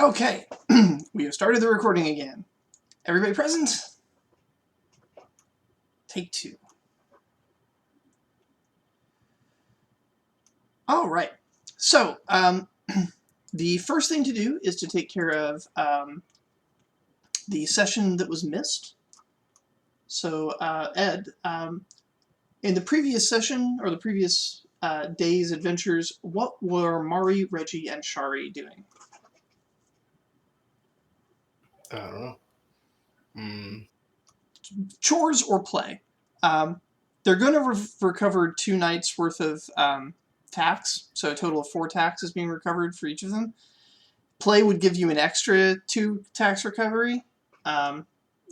Okay, we have started the recording again. Everybody present? Take two. All right. So, the first thing to do is to take care of the session that was missed. So, Ed, in the previous session, or the previous day's adventures, what were Mari, Reggie, and Shari doing? I don't know. Chores or play. They're going to recover 2 nights worth of tax, so a total of 4 tax is being recovered for each of them. Play would give you an extra 2 tax recovery.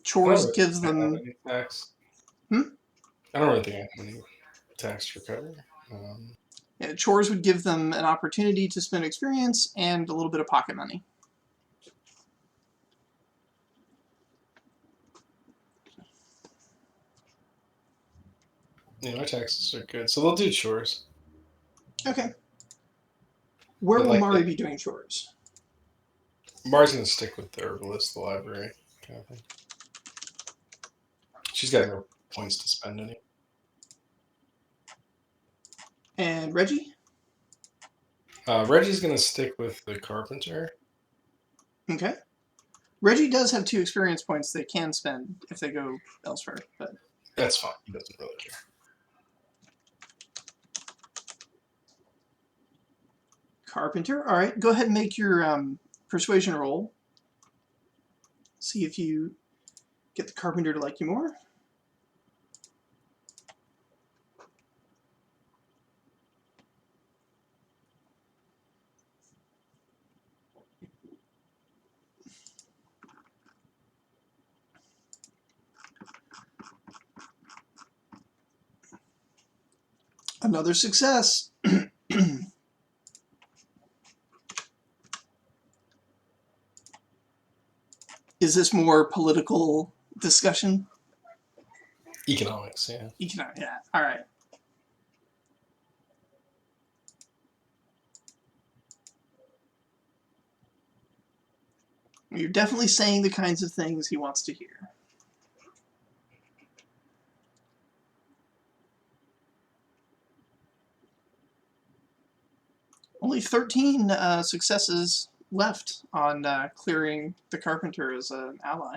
Chores gives them... Tax. Hmm? I don't really think I have any tax recovery. Yeah, chores would give them an opportunity to spend experience and a little bit of pocket money. Yeah, my taxes are good, so they'll do chores. Okay. Where will Mari be doing chores? Mari's going to stick with the herbalist, the library kind of thing. She's got no points to spend any. And Reggie? Reggie's going to stick with the carpenter. Okay. Reggie does have 2 experience points they can spend if they go elsewhere, but... That's fine. He doesn't really care. Carpenter. All right, go ahead and make your persuasion roll. See if you get the carpenter to like you more. Another success. Is this more political discussion? Economics, yeah. Economics, yeah. All right. You're definitely saying the kinds of things he wants to hear. Only 13 successes left on clearing the carpenter as an ally.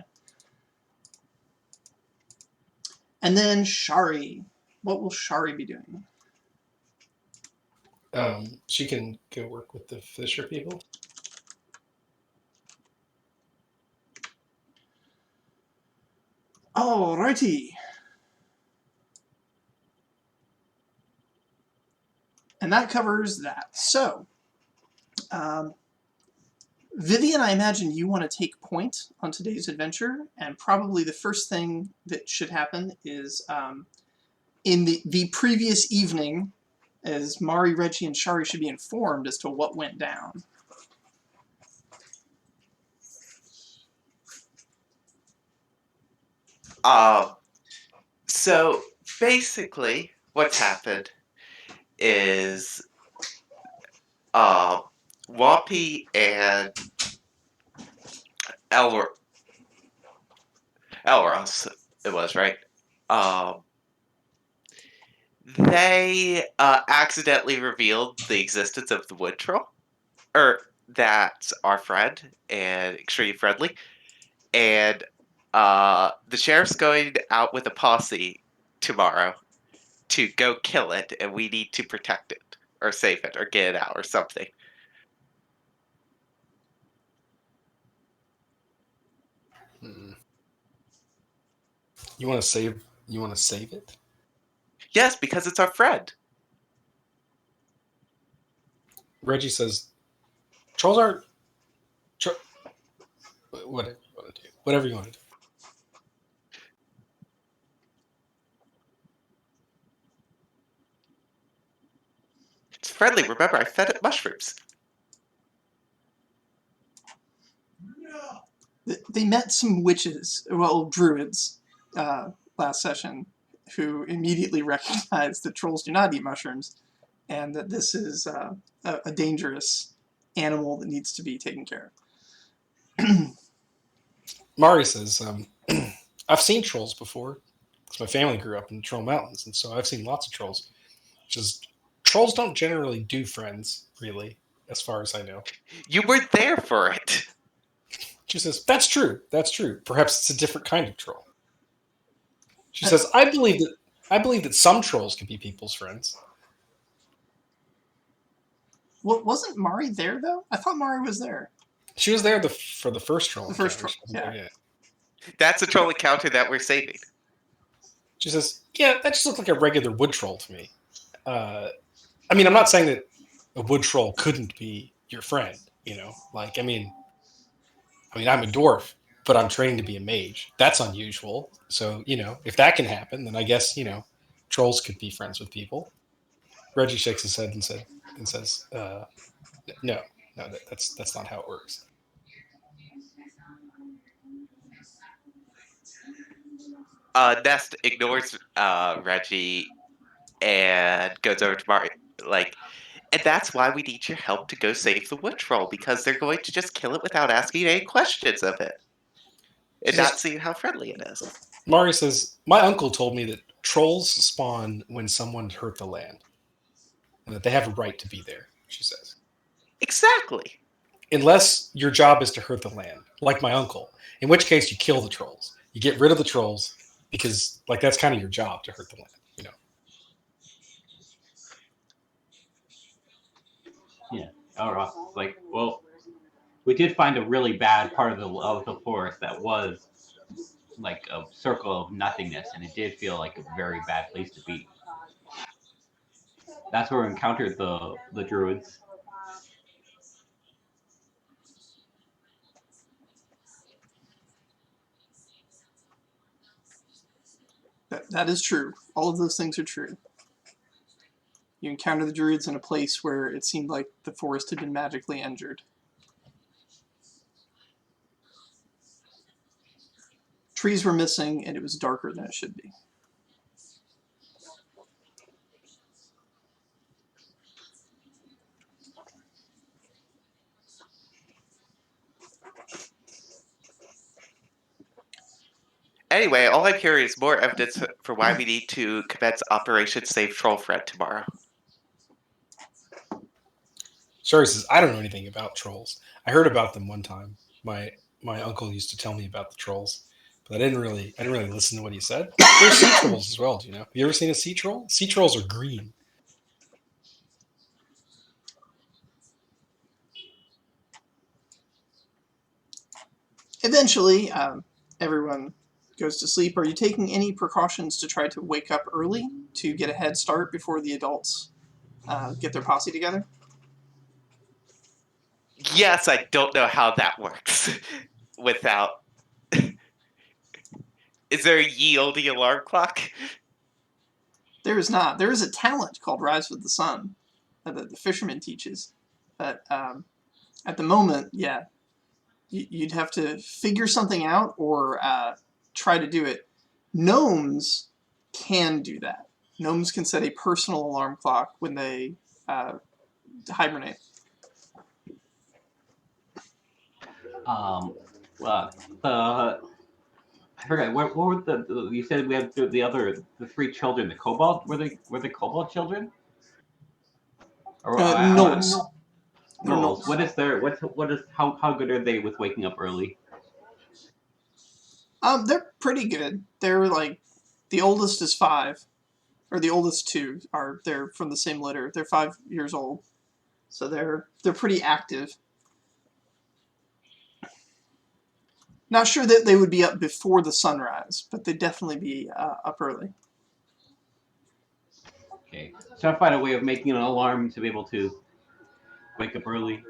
And then Shari. What will Shari be doing? She can go work with the Fisher people. Alrighty. And that covers that. So, Vivian, I imagine you want to take point on today's adventure, and probably the first thing that should happen is in the previous evening, as Mari, Reggie, and Shari should be informed as to what went down. So basically, what's happened is Whoppy and Elros, it was, right? They accidentally revealed the existence of the wood troll, or that's our friend and extremely friendly, and the sheriff's going out with a posse tomorrow to go kill it, and we need to protect it, or save it, or get it out, or something. You want to save? You want to save it? Yes, because it's our friend. Reggie says, "Trolls aren't." Whatever you want to do. Whatever you want to do. It's friendly. Remember, I fed it mushrooms. They met some witches, well, druids, last session, who immediately recognized that trolls do not eat mushrooms, and that this is a dangerous animal that needs to be taken care of. Mari says, I've seen trolls before because my family grew up in the Troll Mountains, and so I've seen lots of trolls. Just trolls don't generally do friends, really, as far as I know. You weren't there for it. She says, that's true. That's true. Perhaps it's a different kind of troll. She says, I believe that some trolls can be people's friends. Wasn't Mari there though? I thought Mari was there. She was there for the first troll The first encounter. troll, yeah. That's a troll encounter that we're saving. She says, yeah, that just looked like a regular wood troll to me. I mean, I'm not saying that a wood troll couldn't be your friend, you know? Like, I mean, I'm a dwarf, but I'm training to be a mage. That's unusual. So, if that can happen, then I guess, trolls could be friends with people. Reggie shakes his head and says, no, that's not how it works. Nest ignores Reggie and goes over to Mari. And that's why we need your help to go save the wood troll, because they're going to just kill it without asking any questions of it. And not seeing how friendly it is. Mari says, my uncle told me that trolls spawn when someone hurt the land. And that they have a right to be there, she says. Exactly. Unless your job is to hurt the land, like my uncle. In which case you kill the trolls. You get rid of the trolls because that's kind of your job, to hurt the land, Yeah. All right. Well, we did find a really bad part of the forest that was like a circle of nothingness, and it did feel like a very bad place to be. That's where we encountered the druids. That is true. All of those things are true. You encounter the druids in a place where it seemed like the forest had been magically injured. Trees were missing, and it was darker than it should be. Anyway, all I'm hearing is more evidence for why we need to commence Operation Save Trollfred tomorrow. Sherry says, I don't know anything about trolls. I heard about them one time. My uncle used to tell me about the trolls, but I didn't really listen to what he said. There's sea trolls as well, do you know? Have you ever seen a sea troll? Sea trolls are green. Eventually, everyone goes to sleep. Are you taking any precautions to try to wake up early to get a head start before the adults get their posse together? Yes, I don't know how that works without... Is there a yieldy alarm clock? There is not. There is a talent called Rise with the Sun that the fisherman teaches. But at the moment, yeah, you'd have to figure something out or try to do it. Gnomes can do that. Gnomes can set a personal alarm clock when they hibernate. I forgot what were the you said we had the three children, the kobold, were they kobold children? Or Gnolls. Gnolls. What is how good are they with waking up early? They're pretty good. They're like, the oldest is 5, or the oldest 2 they're from the same litter. They're 5 years old, so they're pretty active. Not sure that they would be up before the sunrise, but they'd definitely be up early. Okay, so I find a way of making an alarm to be able to wake up early.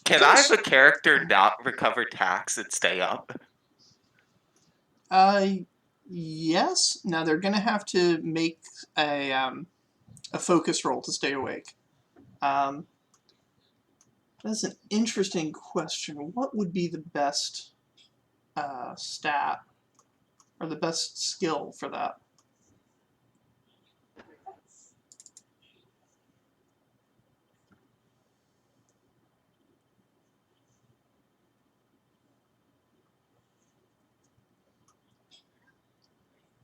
Can I have a character not recover tax and stay up? Yes. Now they're going to have to make a focus roll to stay awake. That's an interesting question. What would be the best stat or the best skill for that?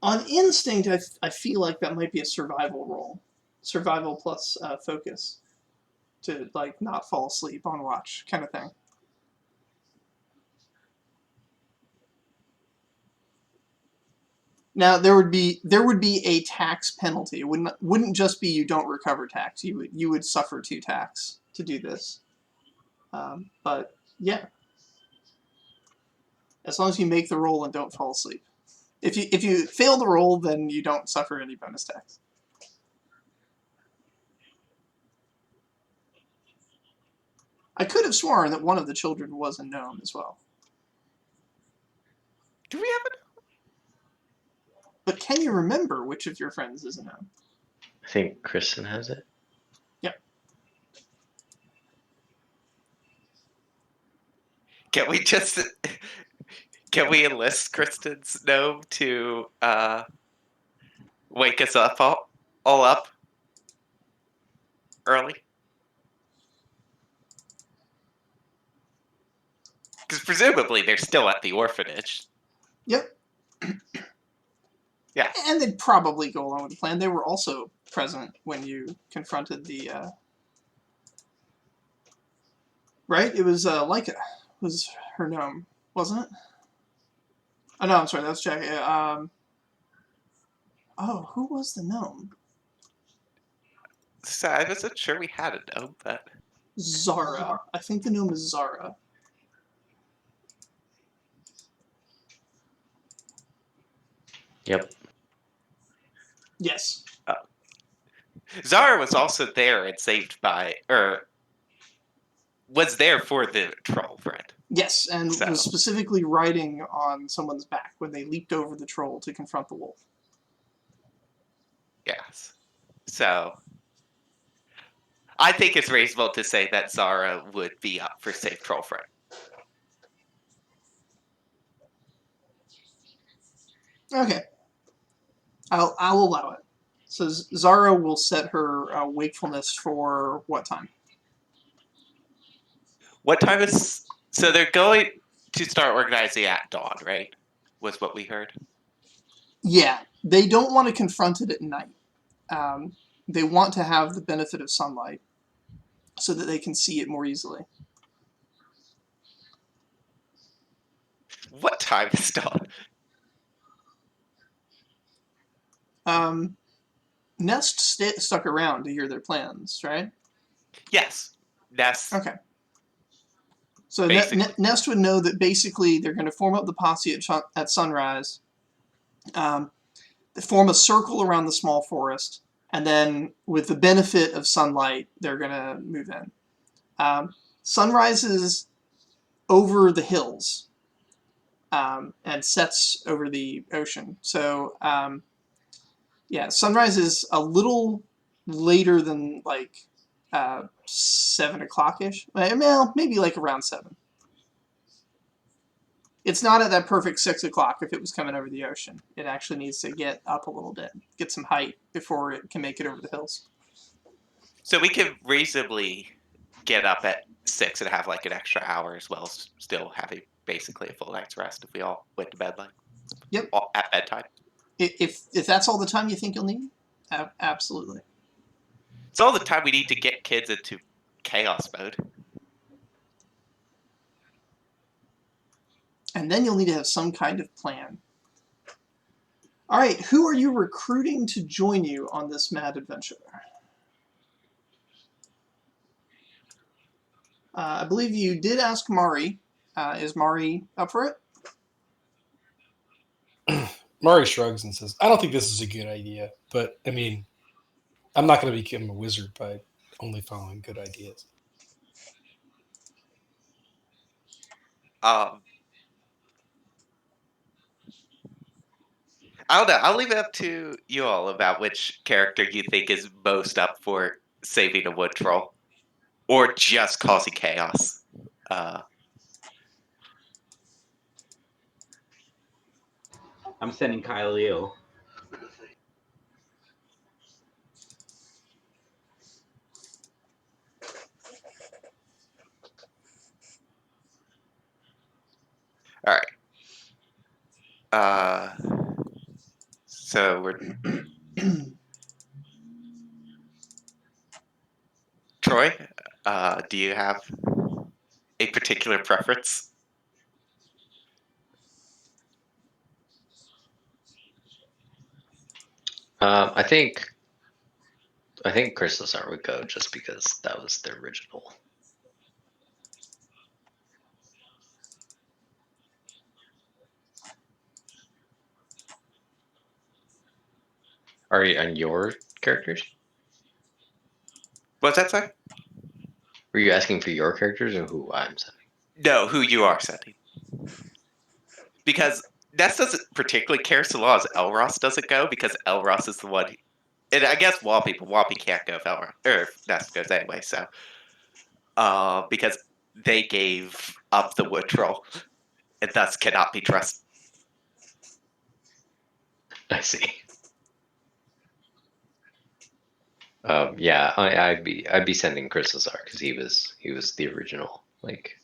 On instinct, I feel like that might be a survival roll. Survival plus focus. To, like, not fall asleep on watch kind of thing. Now there would be a tax penalty. It wouldn't just be you don't recover tax. You would suffer 2 tax to do this. But yeah, as long as you make the roll and don't fall asleep. If you fail the roll, then you don't suffer any bonus tax. I could have sworn that one of the children was a gnome as well. Do we have But can you remember which of your friends is a gnome? I think Kristen has it. Can we just enlist Kristen's gnome to wake us up all up early? Because presumably they're still at the orphanage. Yep. Yeah. And they'd probably go along with the plan. They were also present when you confronted the... Right? It was Leica. Was her gnome, wasn't it? Oh, no, I'm sorry. That was Jack. Oh, who was the gnome? So I wasn't sure we had a gnome, but... Zara. I think the gnome is Zara. Yep. Yes. Zara was also there and saved by... was there for the troll friend. Yes, and So. was specifically riding on someone's back when they leaped over the troll to confront the wolf. Yes. So... I think it's reasonable to say that Zara would be up for save troll friend. Okay. I'll allow it. So Zara will set her wakefulness for what time? What time is... So they're going to start organizing at dawn, right? Was what we heard. Yeah, they don't want to confront it at night. They want to have the benefit of sunlight so that they can see it more easily. What time is dawn? Nest stuck around to hear their plans, right? Yes. That's... Okay. So Basically. Nest would know that basically they're going to form up the posse at sunrise, they form a circle around the small forest, and then with the benefit of sunlight, they're going to move in. Sun rises over the hills and sets over the ocean. So, yeah, sunrise is a little later than like 7 o'clock-ish. Well, maybe like around 7. It's not at that perfect 6 o'clock if it was coming over the ocean. It actually needs to get up a little bit, get some height before it can make it over the hills. So we could reasonably get up at 6 and have like an extra hour as well, still having basically a full night's rest if we all went to bed like at bedtime. If that's all the time you think you'll need, absolutely. It's all the time we need to get kids into chaos mode. And then you'll need to have some kind of plan. All right, who are you recruiting to join you on this mad adventure? I believe you did ask Mari. Is Mari up for it? Mari shrugs and says, I don't think this is a good idea, but I mean, I'm not going to become a wizard by only following good ideas. I don't know. I'll leave it up to you all about which character you think is most up for saving a wood troll. Or just causing chaos. I'm sending Kyleel. Alright. So we're Troy. Do you have a particular preference? I think Chrislisar would go just because that was the original. Are you on your characters? What's that say? Were you asking for your characters or who I'm sending? No, who you are sending. Because Ness doesn't particularly care so long as Elros doesn't go, because Elros is the one. And I guess Wallpy can't go if Elros, or if Ness goes anyway, so. Because they gave up the wood troll, and thus cannot be trusted. I see. Yeah, I'd be sending Chrislisar because he was the original like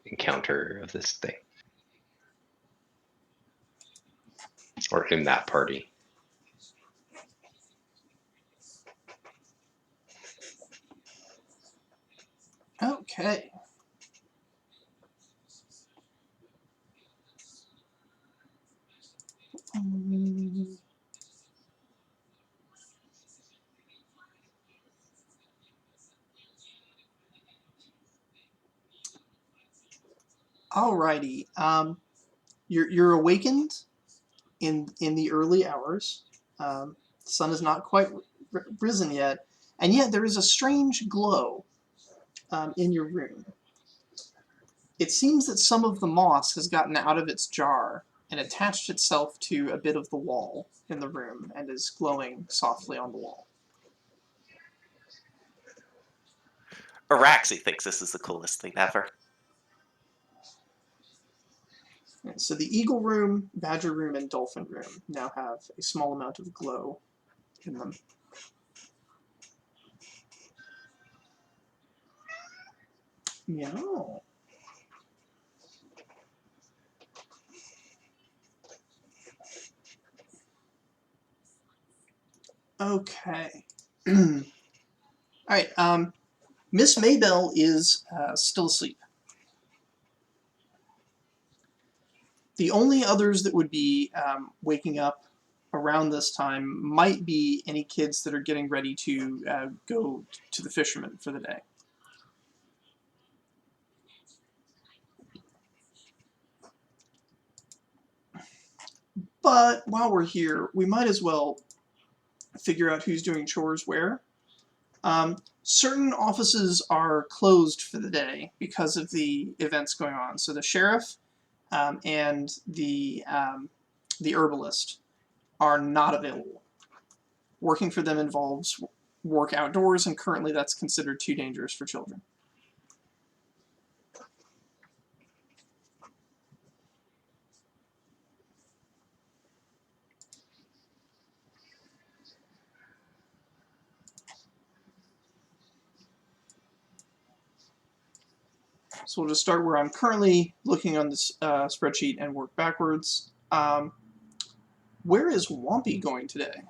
encounter of this thing, or in that party. Okay. Alrighty. You're awakened in the early hours. The sun is not quite risen yet, and yet there is a strange glow in your room. It seems that some of the moss has gotten out of its jar and attached itself to a bit of the wall in the room and is glowing softly on the wall. Araxi thinks this is the coolest thing ever. So the eagle room, badger room, and dolphin room now have a small amount of glow in them. Yeah. Okay. All right. Miss Maybell is still asleep. The only others that would be waking up around this time might be any kids that are getting ready to go to the fisherman for the day. But while we're here, we might as well figure out who's doing chores where. Certain offices are closed for the day because of the events going on. So the sheriff and the herbalist are not available. Working for them involves work outdoors, and currently that's considered too dangerous for children. So we'll just start where I'm currently looking on this spreadsheet and work backwards. Where is Wampy going today?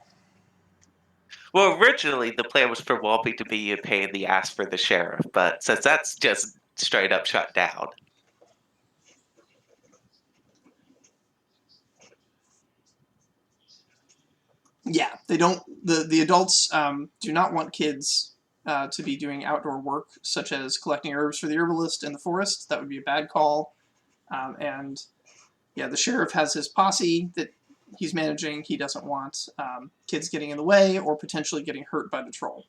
Well, originally the plan was for Wallpy to be a pain in the ass for the sheriff, but since that's just straight up shut down. Yeah, they don't. The adults do not want kids to be doing outdoor work, such as collecting herbs for the herbalist in the forest. That would be a bad call. And yeah, the sheriff has his posse that he's managing. He doesn't want kids getting in the way or potentially getting hurt by the troll.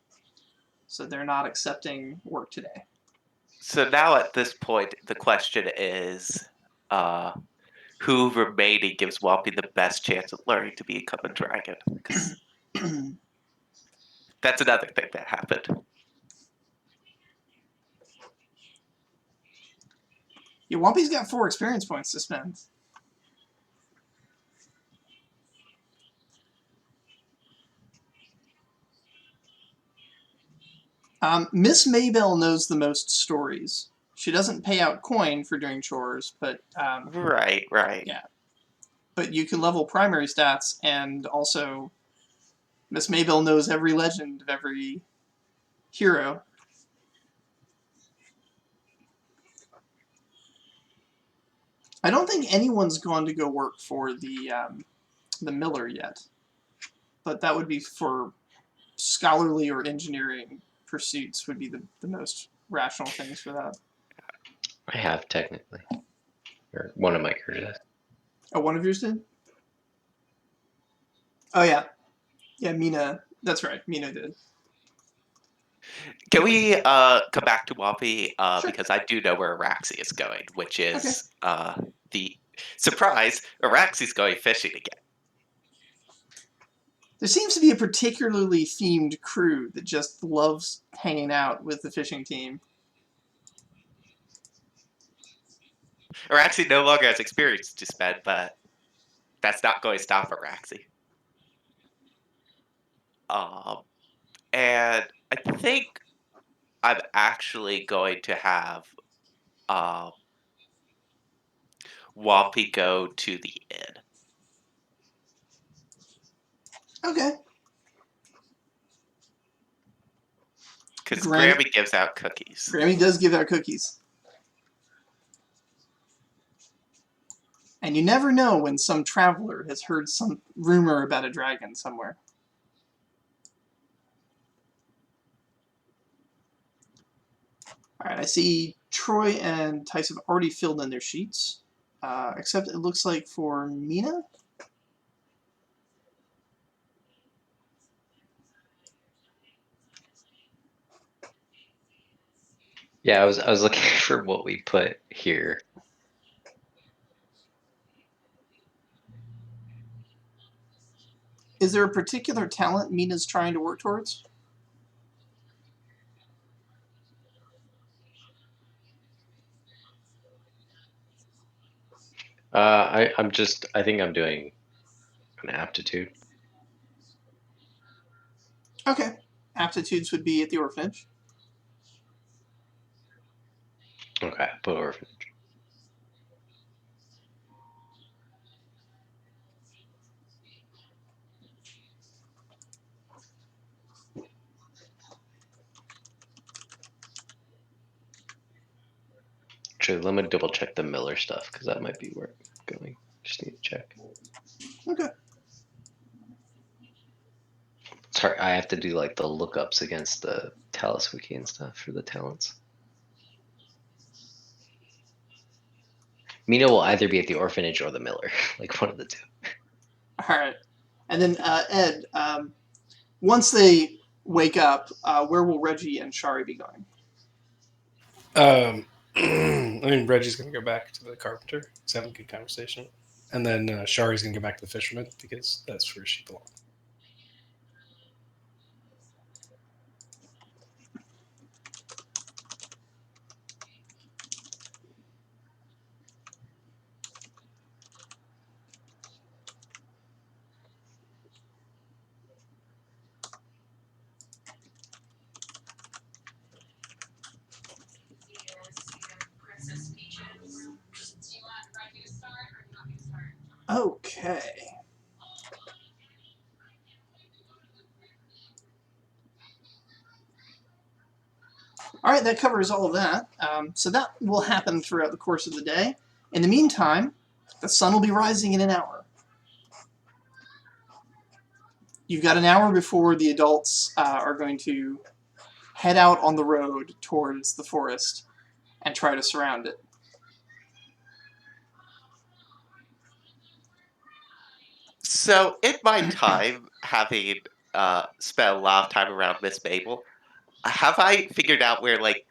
So they're not accepting work today. So now at this point, the question is, who remaining gives Wallpy the best chance of learning to become a dragon? 'Cause that's another thing that happened. Yeah, Wampy's got 4 experience points to spend. Miss Maybell knows the most stories. She doesn't pay out coin for doing chores, but Right. yeah. but you can level primary stats, and also Miss Maybell knows every legend of every hero. I don't think anyone's gone to go work for the miller yet, but that would be for scholarly or engineering pursuits would be the most rational things for that. I have technically, or one of my characters. Oh, one of yours did? Oh, yeah. Yeah, Mina. That's right. Mina did. Can we come back to Wampy? Sure. Because I do know where Araxi is going, which Okay. is the surprise. Araxi's going fishing again. There seems to be a particularly themed crew that just loves hanging out with the fishing team. Araxi no longer has experience to spend, but that's not going to stop Araxi. And I think I'm actually going to have Wampy go to the inn. Okay. Because Granny- Grammy gives out cookies. Grammy does give out cookies. And you never know when some traveler has heard some rumor about a dragon somewhere. Alright, I see Troy and Tice have already filled in their sheets. Except it looks like for Mina? Yeah, I was looking for what we put here. Is there a particular talent Mina's trying to work towards? I think I'm doing an aptitude. Okay. Aptitudes would be at the orphanage. Okay, put orphanage. Actually, let me double check the Miller stuff because that might be where I'm going. Just need to check. Okay. Sorry, I have to do like the lookups against the Talus wiki and stuff for the talents. Mina will either be at the orphanage or the Miller, like one of the two. Alright. And then, Ed, once they wake up, where will Reggie and Shari be going? I mean, Reggie's going to go back to the carpenter. He's having a good conversation. And then Shari's going to go back to the fisherman because that's where she belongs. Okay. Alright, that covers all of that. So that will happen throughout the course of the day. In the meantime, the sun will be rising in an hour. You've got an hour before the adults are going to head out on the road towards the forest and try to surround it. So, in my time, having spent a lot of time around Miss Mabel, have I figured out where, like,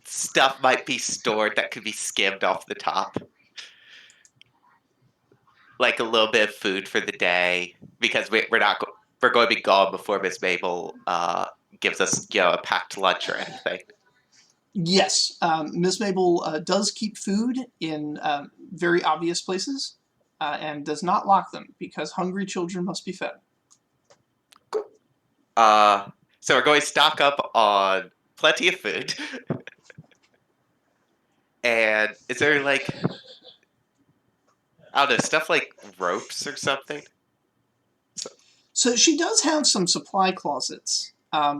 stuff might be stored that could be skimmed off the top? Like a little bit of food for the day, because we're going to be gone before Miss Mabel gives us, a packed lunch or anything. Yes, Miss Mabel does keep food in very obvious places and does not lock them because hungry children must be fed. So we're going to stock up on plenty of food. And is there, like, I don't know, stuff like ropes or something. So she does have some supply closets.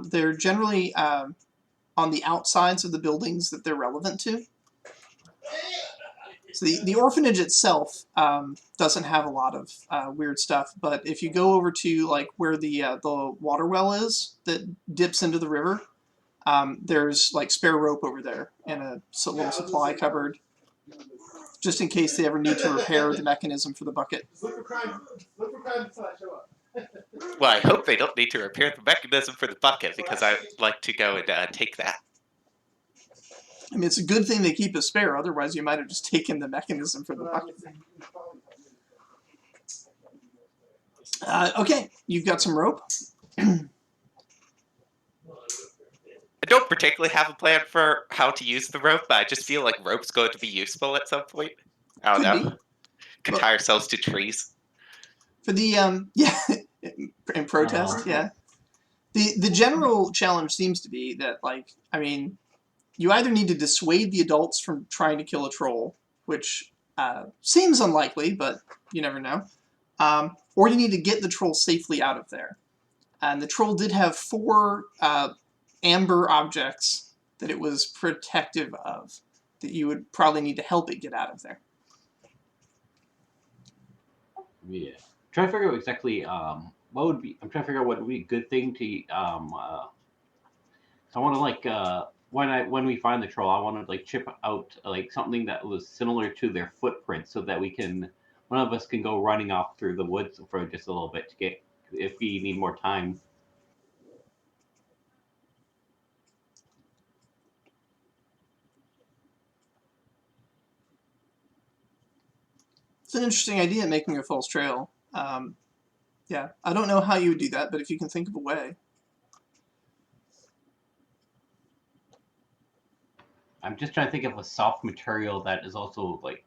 They're generally on the outsides of the buildings that they're relevant to. So the orphanage itself doesn't have a lot of weird stuff, but if you go over to like where the water well is that dips into the river, there's like spare rope over there and a little supply cupboard, just in case they ever need to repair the mechanism for the bucket. Well, I hope they don't need to repair the mechanism for the bucket, because I'd like to go and take that. I mean, it's a good thing they keep a spare, otherwise you might have just taken the mechanism for the bucket. Okay, you've got some rope. I don't particularly have a plan for how to use the rope, but I just feel like rope's going to be useful at some point. I don't know. Could Well, tie ourselves to trees. For the, yeah, in protest, yeah. The general challenge seems to be that, like, I mean, you either need to dissuade the adults from trying to kill a troll, which seems unlikely, but you never know, or you need to get the troll safely out of there. And the troll did have 4 amber objects that it was protective of, that you would probably need to help it get out of there. Yeah. Trying to figure out exactly what would be. I'm trying to figure out what would be a good thing to. So I want to like when we find the troll, I want to like chip out like something that was similar to their footprint, so that we can one of us can go running off through the woods for just a little bit to get if we need more time. It's an interesting idea, making a false trail. Yeah, I don't know how you would do that, but if you can think of a way. I'm just trying to think of a soft material that is also like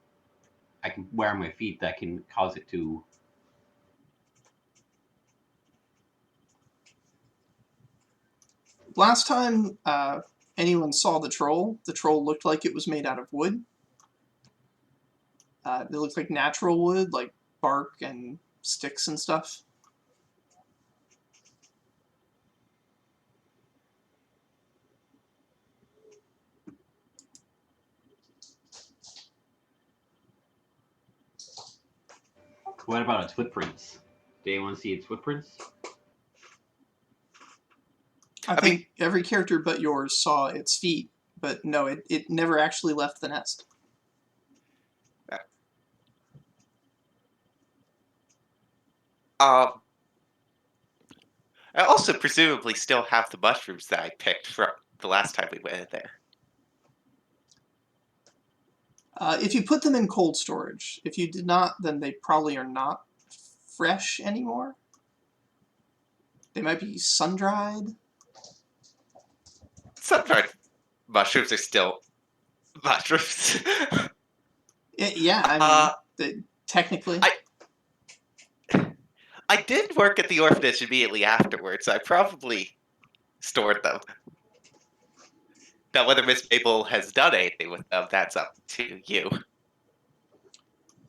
I can wear on my feet that can cause it to. Last time anyone saw the troll looked like it was made out of wood. It looked like natural wood, like bark and sticks and stuff. What about its footprints? Do you want to see its footprints? I think every character but yours saw its feet, but no, it never actually left the nest. I also presumably still have the mushrooms that I picked from the last time we went in there. If you put them in cold storage, if you did not, then they probably are not fresh anymore. They might be sun-dried. Sun-dried mushrooms are still mushrooms. Yeah, I mean, technically. I did work at the orphanage immediately afterwards, so I probably stored them. Now, whether Miss Mabel has done anything with them, that's up to you.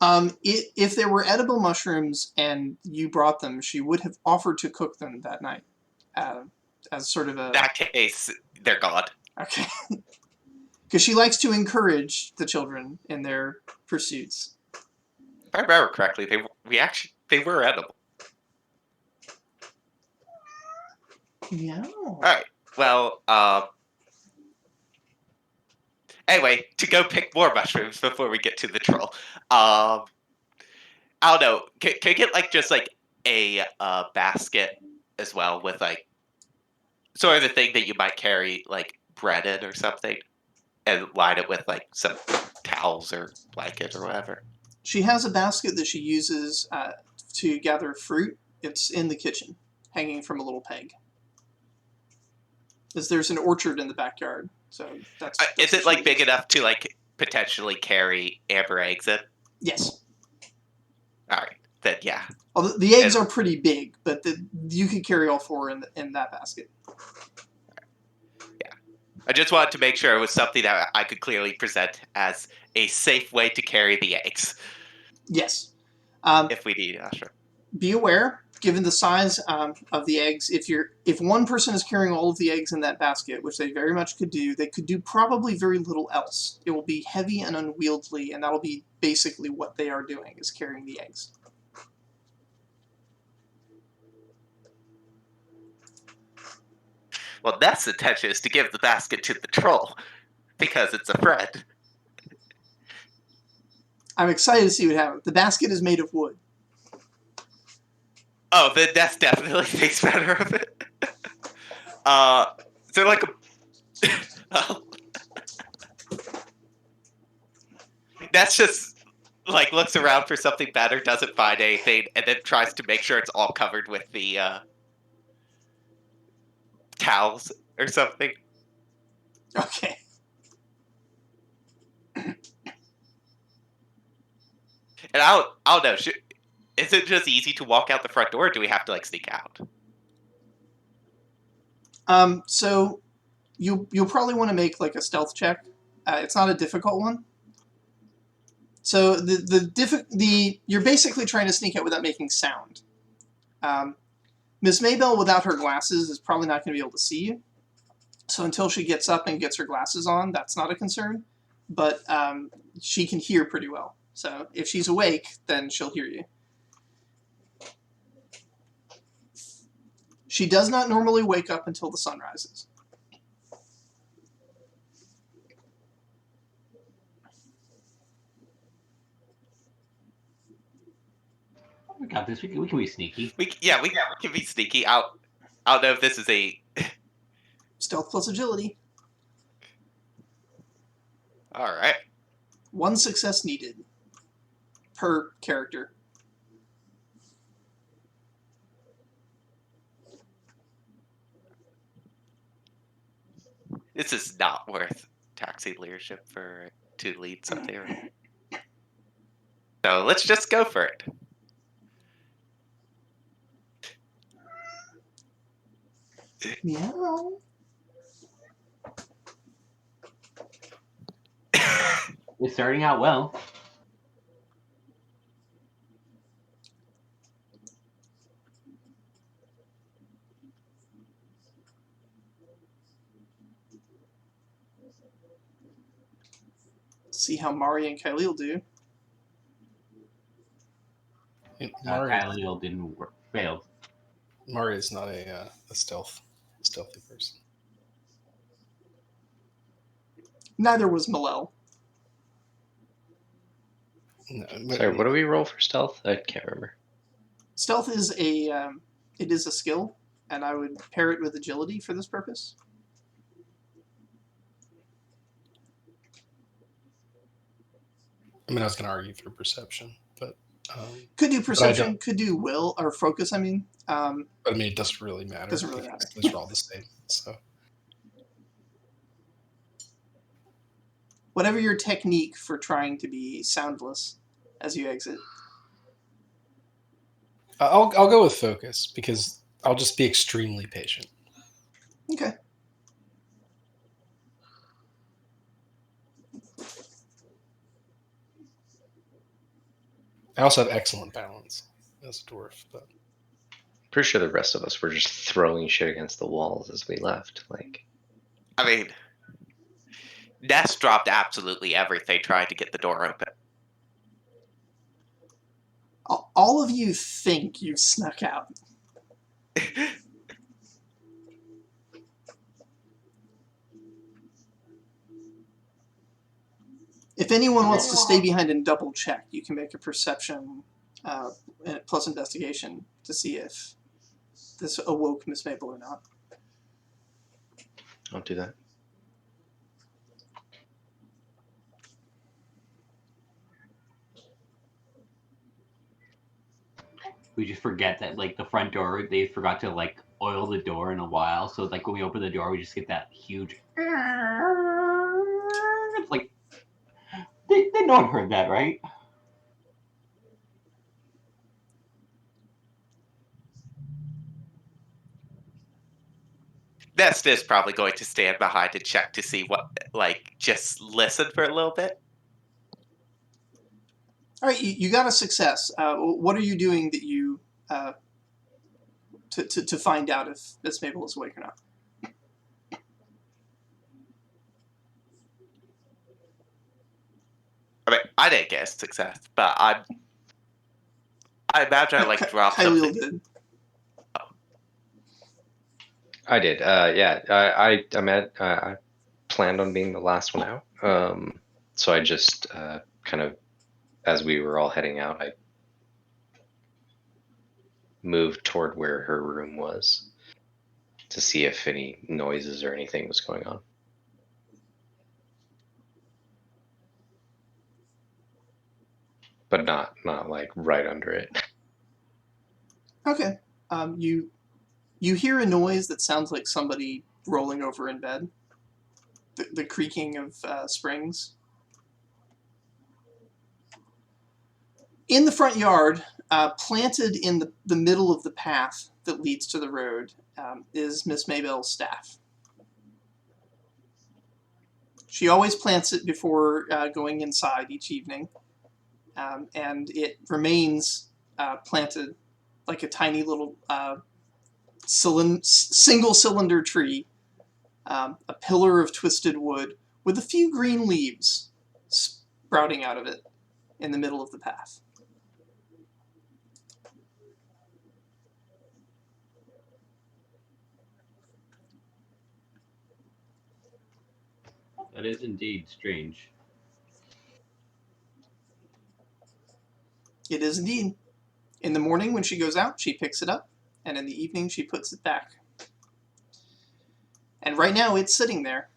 If there were edible mushrooms and you brought them, she would have offered to cook them that night, as sort of a. In that case, they're gone. Okay. Because she likes to encourage the children in their pursuits. If I remember correctly, they were edible. Yeah. All right. Well, anyway, to go pick more mushrooms before we get to the troll. I don't know. Can I get like just like a basket as well with like sort of the thing that you might carry like bread in or something, and line it with like some towels or blanket or whatever. She has a basket that she uses to gather fruit. It's in the kitchen, hanging from a little peg. Because there's an orchard in the backyard, so that's is it like big enough to like potentially carry amber eggs in? Yes. All right, then yeah. Although the eggs are pretty big, but you could carry all 4 in that basket. Yeah, I just wanted to make sure it was something that I could clearly present as a safe way to carry the eggs. Yes. if we need. Sure. Be aware, given the size of the eggs, if one person is carrying all of the eggs in that basket, which they very much could do, they could do probably very little else. It will be heavy and unwieldy, and that'll be basically what they are doing, is carrying the eggs. Well, Nest's intention is to give the basket to the troll, because it's a friend. I'm excited to see what happens. The basket is made of wood. Oh, then Nest definitely thinks better of it. Is there like a... Nest just like looks around for something better, doesn't find anything, and then tries to make sure it's all covered with the towels or something. Okay. And I don't know. Is it just easy to walk out the front door, or do we have to like sneak out? So you'll probably want to make like a stealth check. It's not a difficult one. So you're basically trying to sneak out without making sound. Miss Maybell, without her glasses, is probably not going to be able to see you. So until she gets up and gets her glasses on, that's not a concern. But she can hear pretty well. So if she's awake, then she'll hear you. She does not normally wake up until the sun rises. We got this. We can be sneaky. We can be sneaky. I don't know if this is a Stealth plus agility. all right. 1 success needed per character. This is not worth taxing leadership to lead something. So let's just go for it. Meow. It's starting out well. See how Mari and Kyleel do. Kyleel didn't work. Failed. Mari is not a stealthy person. Neither was Malel. No, but, Sorry, what do we roll for stealth? I can't remember. Stealth is it is a skill, and I would pair it with agility for this purpose. I mean, I was going to argue for perception, but Could do perception, could do will or focus. I mean, but I mean, it doesn't really matter. Doesn't really matter. Those are all the same. So whatever your technique for trying to be soundless as you exit. I'll go with focus because I'll just be extremely patient. Okay. I also have excellent balance as a dwarf, but Pretty sure the rest of us were just throwing shit against the walls as we left. Like, I mean, Nest dropped absolutely everything trying to get the door open. All of you think you've snuck out. If anyone wants to stay behind and double check, you can make a perception plus investigation to see if this awoke Miss Maple or not. I'll do that. We just forget that like the front door, they forgot to like oil the door in a while. So like when we open the door, we just get that huge. It's like no one heard that, right? Nest is probably going to stand behind and check to see what, like, just listen for a little bit. All right, you got a success. What are you doing that you to find out if Miss Mabel is awake or not? I mean, I didn't get a success, but I imagine I like dropped Kyleel something. did. I did. Yeah, I planned on being the last one out. So I just kind of, as we were all heading out, I moved toward where her room was to see if any noises or anything was going on. But not like right under it. Okay. You hear a noise that sounds like somebody rolling over in bed. The creaking of springs. In the front yard, planted in the middle of the path that leads to the road, is Miss Mabel's staff. She always plants it before going inside each evening, and it remains planted like a tiny little single-cylinder tree, a pillar of twisted wood with a few green leaves sprouting out of it in the middle of the path. That is indeed strange. It is indeed. In the morning when she goes out, she picks it up, and in the evening she puts it back. And right now it's sitting there.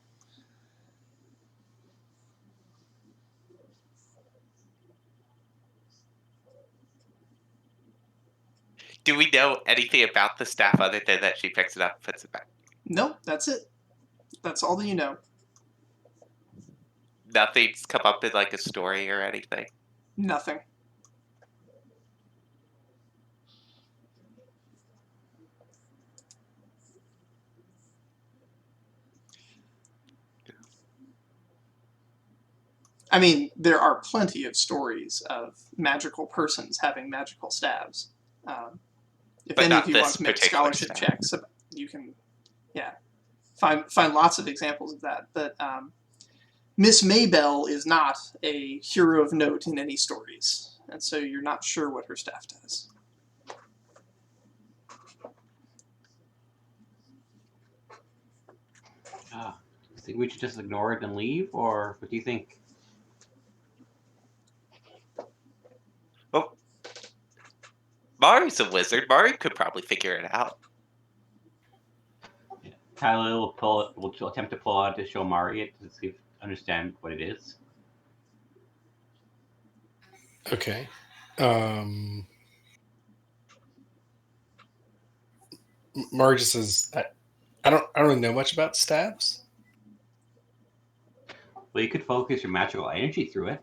Do we know anything about the staff other than that she picks it up and puts it back? Nope, that's it. That's all that you know. Nothing's come up in like a story or anything. Nothing. I mean, there are plenty of stories of magical persons having magical staves. If But any not of you this want to make particular scholarship staff. checks, you can, find lots of examples of that. But Miss Mabel is not a hero of note in any stories, and so you're not sure what her staff does. Do you think we should just ignore it and leave, or what do you think? Well, Mari's a wizard. Mari could probably figure it out. Tyler will attempt to pull out to show Mari it to see if understand what it is. Okay. Marge says, I don't really know much about staves. Well, you could focus your magical energy through it.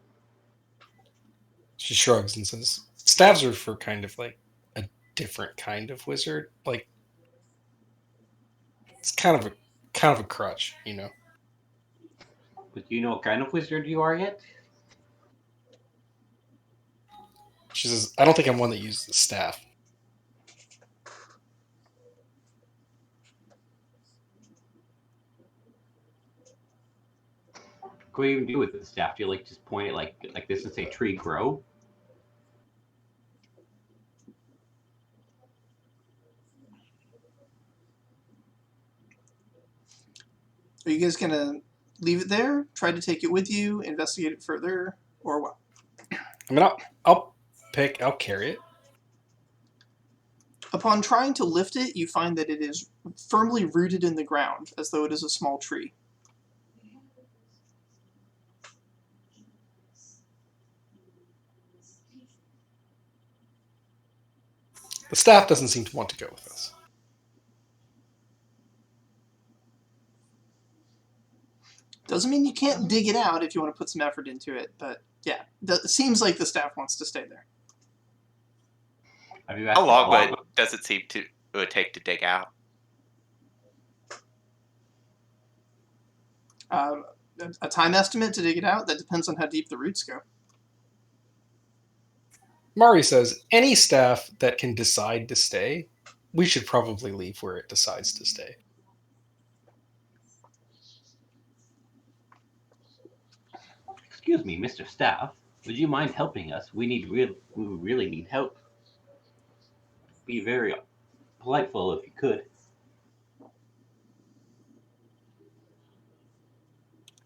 She shrugs and says, staves are for kind of like a different kind of wizard. Like, it's kind of a crutch, you know. But do you know what kind of wizard you are yet? She says, I don't think I'm one that uses the staff. What do you even do with the staff? Do you like just point it like this and say "tree grow"? Are you guys going to leave it there, try to take it with you, investigate it further, or what? I mean, I'll carry it. Upon trying to lift it, you find that it is firmly rooted in the ground, as though it is a small tree. The staff doesn't seem to want to go with us. Doesn't mean you can't dig it out if you want to put some effort into it, but yeah, it seems like the staff wants to stay there. How long does it seem it would take to dig out? A time estimate to dig it out, that depends on how deep the roots go. Mari says, any staff that can decide to stay, we should probably leave where it decides to stay. Excuse me, Mr. Staff. Would you mind helping us? We really need help. Be very politeful if you could.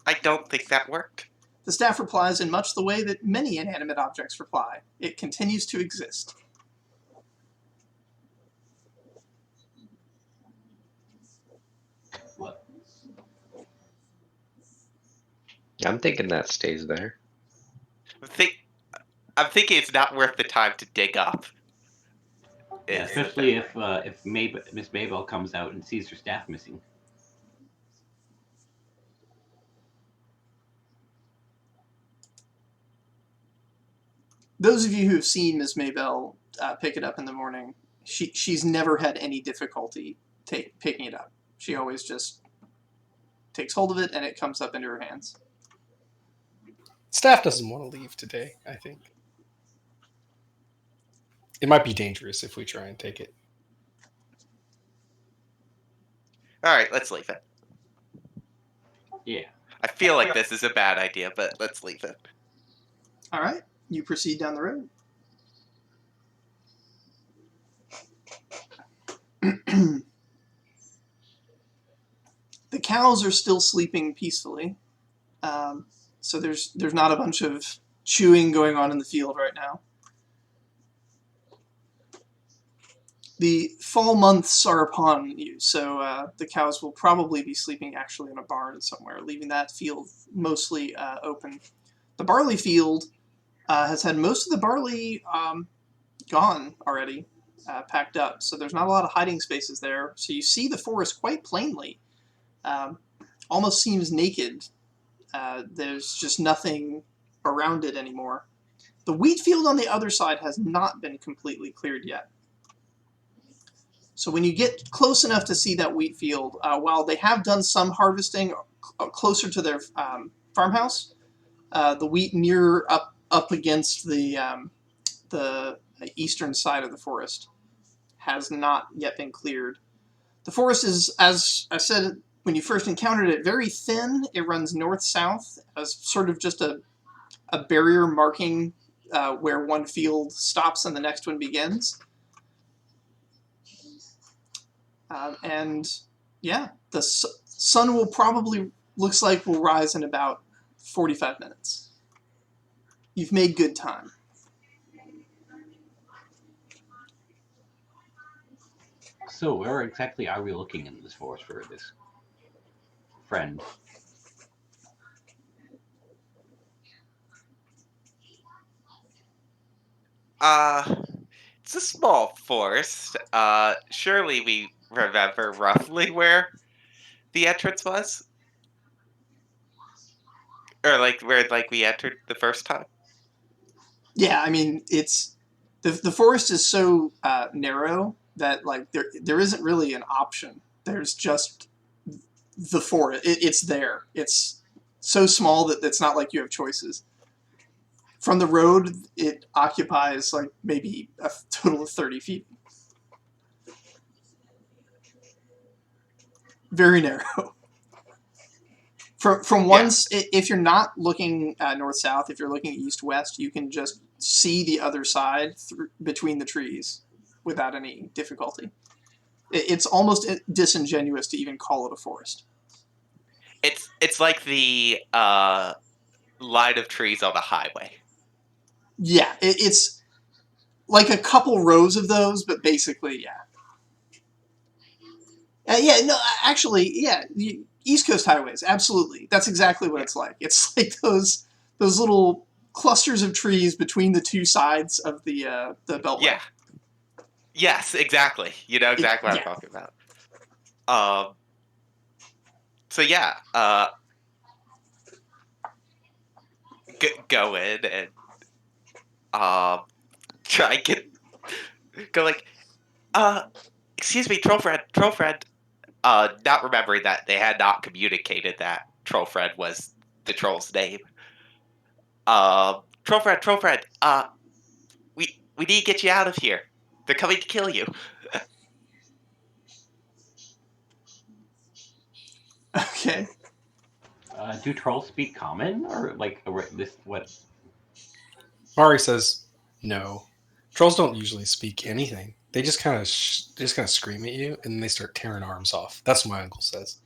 I don't think that worked. The staff replies in much the way that many inanimate objects reply. It continues to exist. What? I'm thinking that stays there. I'm thinking it's not worth the time to dig up. Yeah, especially if Miss Maybell comes out and sees her staff missing. Those of you who have seen Ms. Maybell pick it up in the morning, she's never had any difficulty picking it up. She always just takes hold of it and it comes up into her hands. Staff doesn't want to leave today, I think. It might be dangerous if we try and take it. All right, let's leave it. Yeah. I feel like this is a bad idea, but let's leave it. All right, you proceed down the road. The cows are still sleeping peacefully, so there's not a bunch of chewing going on in the field right now. The fall months are upon you, so the cows will probably be sleeping actually in a barn somewhere, leaving that field mostly open. The barley field has had most of the barley gone already, packed up, so there's not a lot of hiding spaces there. So you see the forest quite plainly. Almost seems naked. There's just nothing around it anymore. The wheat field on the other side has not been completely cleared yet. So when you get close enough to see that wheat field, while they have done some harvesting closer to their farmhouse, the wheat near up against the eastern side of the forest has not yet been cleared. The forest is, as I said when you first encountered it, very thin. It runs north-south as sort of just a barrier marking where one field stops and the next one begins. And yeah, the sun will probably, looks like, will rise in about 45 minutes. You've made good time. So where exactly are we looking in this forest for this friend? It's a small forest. Surely we remember roughly where the entrance was? Or like where we entered the first time? Yeah, I mean, it's the forest is so narrow that like there isn't really an option. There's just the forest. It's there. It's so small that it's not like you have choices. From the road, it occupies like maybe a total of 30 feet. Very narrow. From once, if you're not looking north-south, if you're looking east-west, you can just see the other side between the trees without any difficulty. It's almost disingenuous to even call it a forest. It's like the line of trees on a highway. Yeah, it's like a couple rows of those, but basically, yeah. Yeah, no, actually, yeah, East Coast highways, absolutely. That's exactly what it's like. It's like those little clusters of trees between the two sides of the beltway. Yeah. Yes, exactly. You know exactly what I'm talking about. So yeah, go in and try and go like, excuse me, troll friend. Not remembering that they had not communicated that troll friend was the troll's name. Troll friend. We need to get you out of here. They're coming to kill you. Okay. Do trolls speak common or like this? What? Mari says, "No, trolls don't usually speak anything. They just kind of scream at you, and then they start tearing arms off." That's what my uncle says.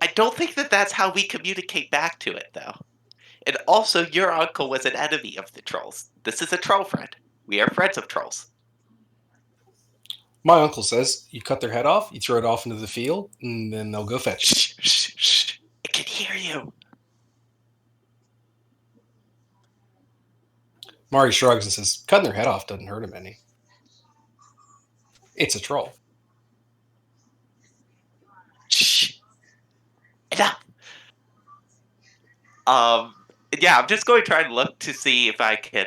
I don't think that that's how we communicate back to it, though. And also, your uncle was an enemy of the trolls. This is a troll friend. We are friends of trolls. My uncle says, "You cut their head off, you throw it off into the field, and then they'll go fetch it." Shh, shh, shh. I can hear you. Mari shrugs and says, "Cutting their head off doesn't hurt him any. It's a troll." Shh. Enough. Yeah, I'm just going to try and look to see if I can,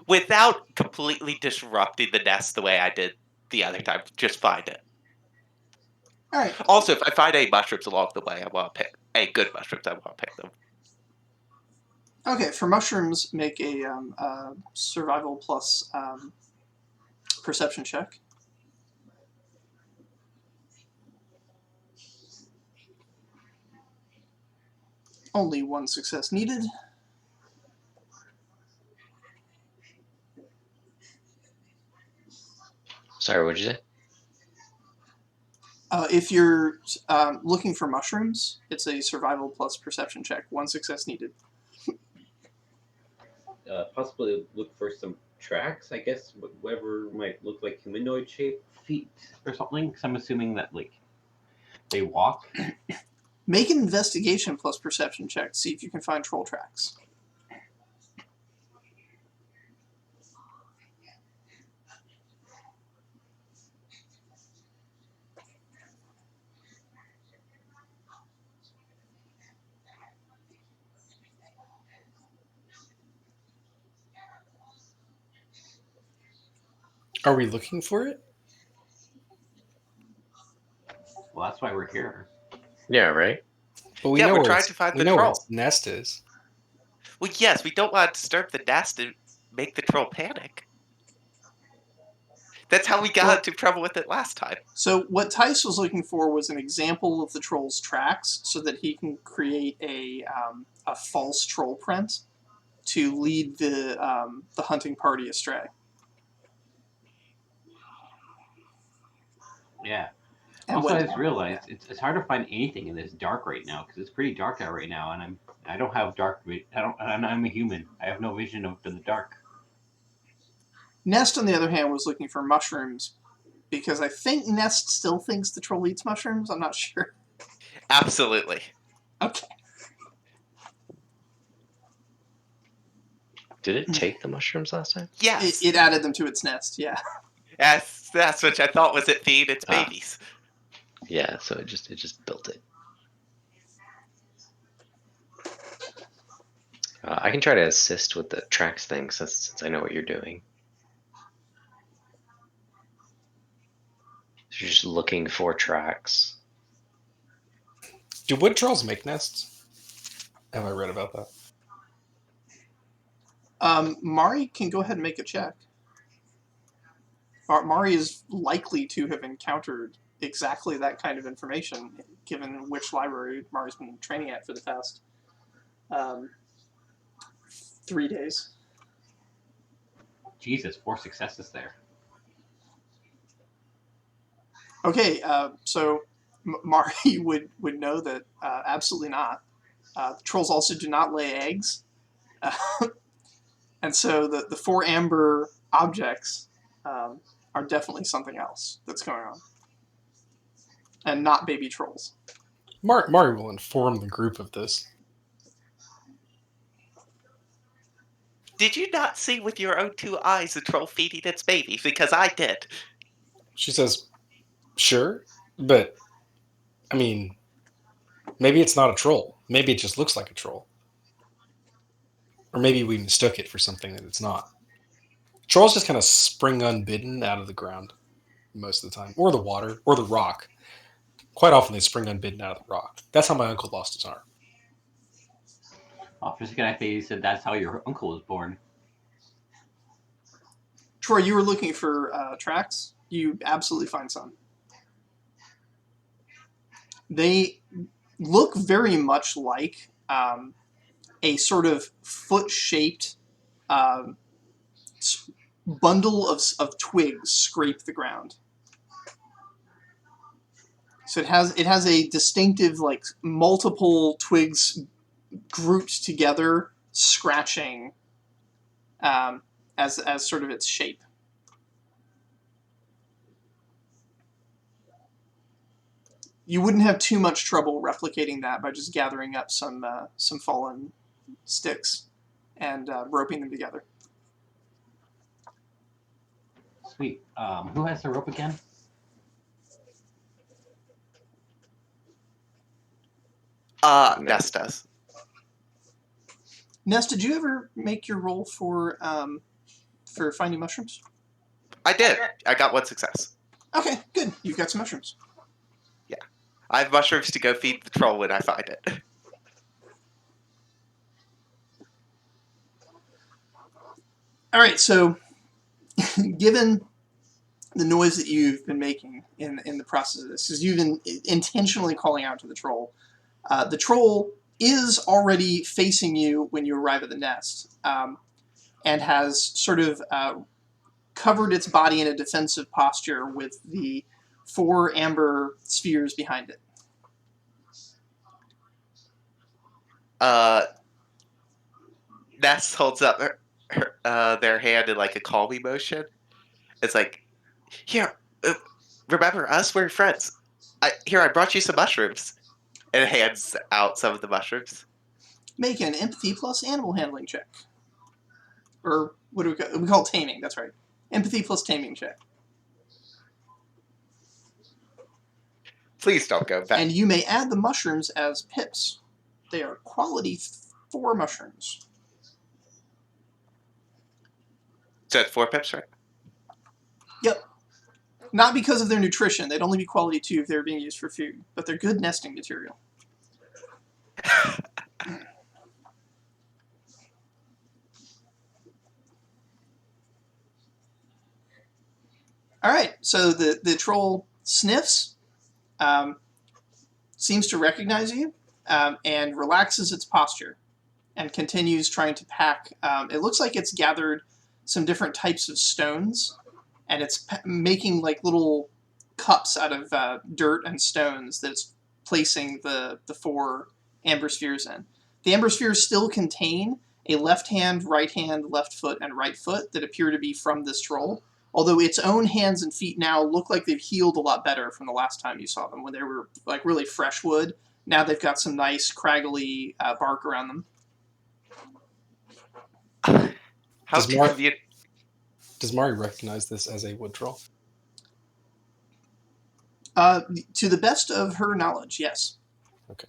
without completely disrupting the nest the way I did the other time, just find it. All right. Also, if I find any mushrooms along the way, I want to pick any good mushrooms. I want to pick them. Okay. For mushrooms, make a survival plus perception check. Only one success needed. Sorry, what'd you say? If you're looking for mushrooms, it's a survival plus perception check. One success needed. Possibly look for some tracks, I guess, whatever might look like humanoid shape. Feet or something? Because I'm assuming that like they walk. Make an investigation plus perception check to see if you can find troll tracks. Are we looking for it? Well, that's why we're here. Yeah, right. But we Yeah, know we're where trying its- to find we the know where troll. its nest is. Well, yes, we don't want to disturb the nest and make the troll panic. That's how we got into trouble with it last time. So what Tice was looking for was an example of the troll's tracks, so that he can create a false troll print to lead the hunting party astray. Yeah. And Also, what- I just realized it's hard to find anything in this dark right now because it's pretty dark out right now, and I don't have dark. I'm a human. I have no vision of the dark. Nest, on the other hand, was looking for mushrooms, because I think Nest still thinks the troll eats mushrooms. I'm not sure. Absolutely. Okay. Did it take the mushrooms last time? Yes. It added them to its nest, yeah. That's what I thought was it feed its Ah. babies. Yeah, so it just built it. I can try to assist with the tracks thing since I know what you're doing. So you're just looking for tracks. Do wood trolls make nests? Have I read about that? Mari can go ahead and make a check. Mari is likely to have encountered exactly that kind of information, given which library Mari's been training at for the past 3 days. Jesus, 4 successes there. Okay, so Mari would know that absolutely not. Trolls also do not lay eggs. And so the 4 amber objects are definitely something else that's going on. And not baby trolls. Mari will inform the group of this. Did you not see with your own 2 eyes the troll feeding its babies? Because I did. She says, "Sure, but I mean, maybe it's not a troll. Maybe it just looks like a troll. Or maybe we mistook it for something that it's not." Trolls just kind of spring unbidden out of the ground most of the time, or the water, or the rock. Quite often they spring unbidden out of the rock. That's how my uncle lost his arm. Oh, for a second, I think you said that's how your uncle was born. Troy, you were looking for tracks. You absolutely find some. They look very much like a sort of foot-shaped bundle of twigs scrape the ground. So it has a distinctive, like, multiple twigs grouped together, scratching as sort of its shape. You wouldn't have too much trouble replicating that by just gathering up some fallen sticks and roping them together. Sweet. Who has the rope again? Nest does. Ness, did you ever make your roll for finding mushrooms? I did. I got 1 success. Okay, good. You've got some mushrooms. Yeah. I have mushrooms to go feed the troll when I find it. All right, so given the noise that you've been making in the process of this, because you've been intentionally calling out to the troll is already facing you when you arrive at the nest, and has sort of covered its body in a defensive posture with the 4 amber spheres behind it. Nest holds up their hand in like a call me motion. It's like, here, remember us? We're friends. I brought you some mushrooms. And hands out some of the mushrooms. Make an empathy plus animal handling check. Or what do we call taming, that's right. Empathy plus taming check. Please don't go back. And you may add the mushrooms as pips. They are quality 4 mushrooms. So it's 4 pips, right? Yep. Not because of their nutrition. They'd only be quality 2 if they were being used for food. But they're good nesting material. All right, so the troll sniffs, seems to recognize you, and relaxes its posture and continues trying to pack. It looks like it's gathered some different types of stones, and it's making like little cups out of dirt and stones that it's placing the 4 amber spheres in. The amber spheres still contain a left hand, right hand, left foot, and right foot that appear to be from this troll, although its own hands and feet now look like they've healed a lot better from the last time you saw them, when they were like really fresh wood. Now they've got some nice craggly bark around them. How convenient. Does Mari recognize this as a wood troll? To the best of her knowledge, yes. Okay.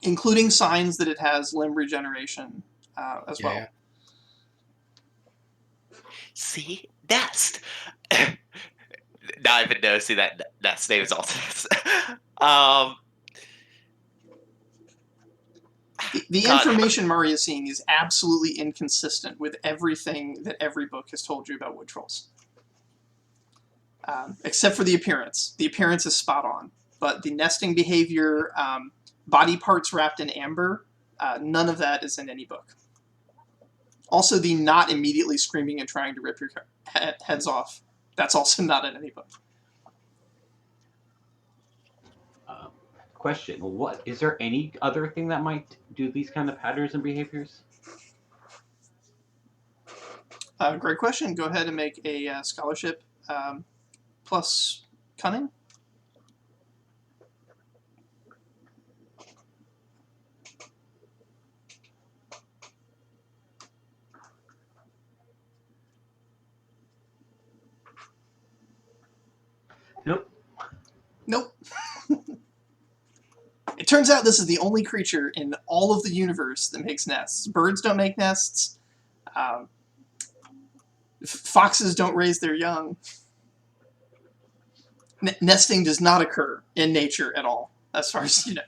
Including signs that it has limb regeneration as well. See? Nest! Now I've been noticing that Nest's name is also Nest. The information Mari is seeing is absolutely inconsistent with everything that every book has told you about wood trolls. Except for the appearance. The appearance is spot on. But the nesting behavior, body parts wrapped in amber, none of that is in any book. Also, the not immediately screaming and trying to rip your heads off, that's also not in any book. Question: What is there any other thing that might do these kind of patterns and behaviors? Great question. Go ahead and make a scholarship plus cunning. Nope. Nope. It turns out this is the only creature in all of the universe that makes nests. Birds don't make nests. Foxes don't raise their young. Nesting does not occur in nature at all, as far as you know.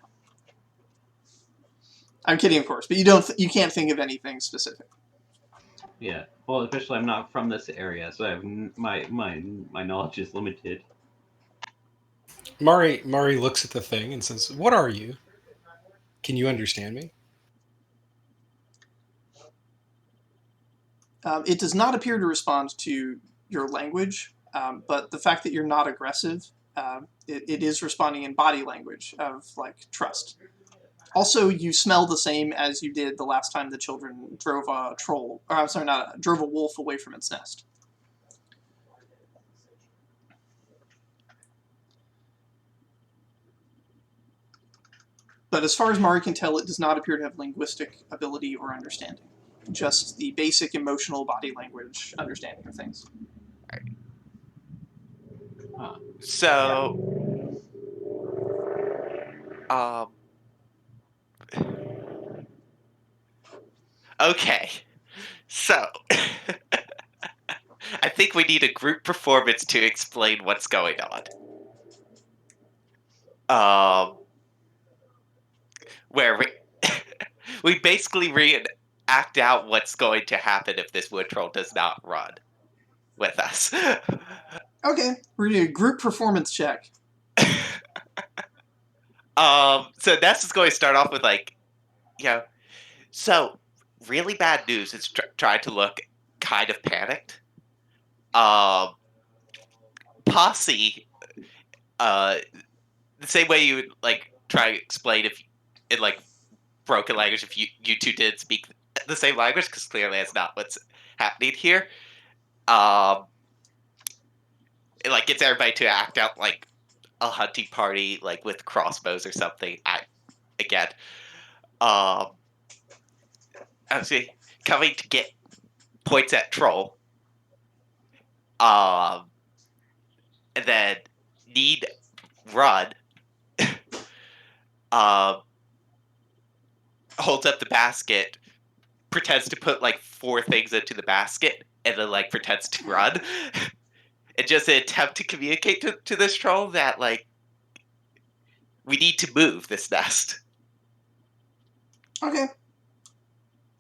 I'm kidding, of course, but you can't think of anything specific. Yeah. Well, especially I'm not from this area, so I have my knowledge is limited. Mari looks at the thing and says, "What are you? Can you understand me?" It does not appear to respond to your language, but the fact that you're not aggressive, it is responding in body language of like trust. Also, you smell the same as you did the last time the children drove a troll, or I'm sorry, drove a wolf away from its nest. But as far as Mari can tell, it does not appear to have linguistic ability or understanding. Just the basic emotional body language understanding of things. Huh. So, okay. So, I think we need a group performance to explain what's going on. Where we basically act out what's going to happen if this wood troll does not run with us. Okay, we're gonna do a group performance check. So Ness is going to start off with so really bad news. It's trying to look kind of panicked. Posse, the same way you would try to explain if in broken language if you two did speak the same language, because clearly that's not what's happening here. It gets everybody to act out like a hunting party, with crossbows or something. Again, actually coming to get points at troll. And then need run. Holds up the basket, pretends to put 4 things into the basket, and then pretends to run. And just an attempt to communicate to this troll that we need to move this nest. Okay.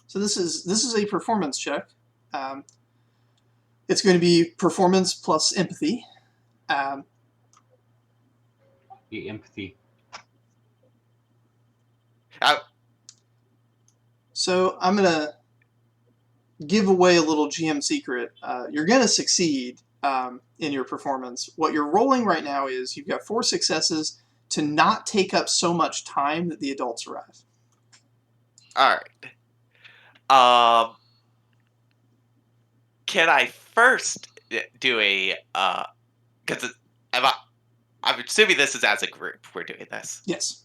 So this is a performance check. It's going to be performance plus empathy. The empathy. So I'm going to give away a little GM secret. You're going to succeed in your performance. What you're rolling right now is you've got 4 successes to not take up so much time that the adults arrive. All right. Can I first do a because I'm assuming this is as a group we're doing this. Yes.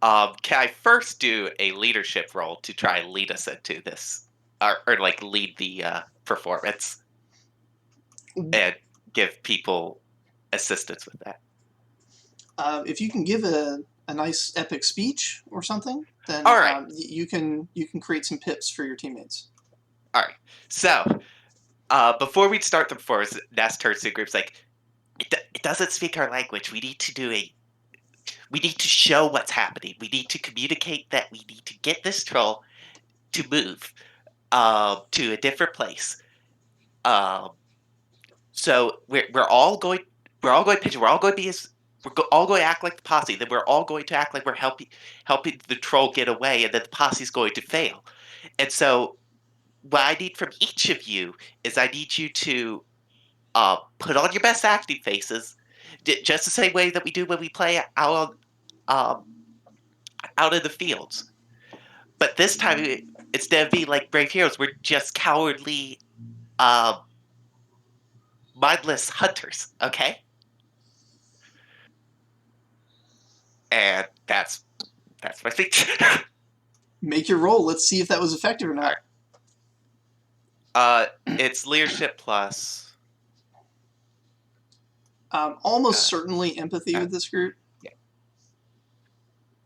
Can I first do a leadership role to try and lead us into this, or lead the performance, and give people assistance with that? If you can give a nice epic speech or something, then all right. You can create some pips for your teammates. All right. So before we start the performance, Ness turns to the groups it doesn't speak our language. We need to show what's happening. We need to communicate that we need to get this troll to move to a different place. So we're all going to pitch. We're all going to act like the posse. Then we're all going to act like we're helping the troll get away, and then the posse's going to fail. And so what I need from each of you is I need you to put on your best acting faces, just the same way that we do when we play out in the fields. But this time, instead of being like brave heroes, we're just cowardly, mindless hunters. Okay, and that's my speech. Make your roll. Let's see if that was effective or not. It's leadership plus. Almost certainly empathy with this group. Yeah.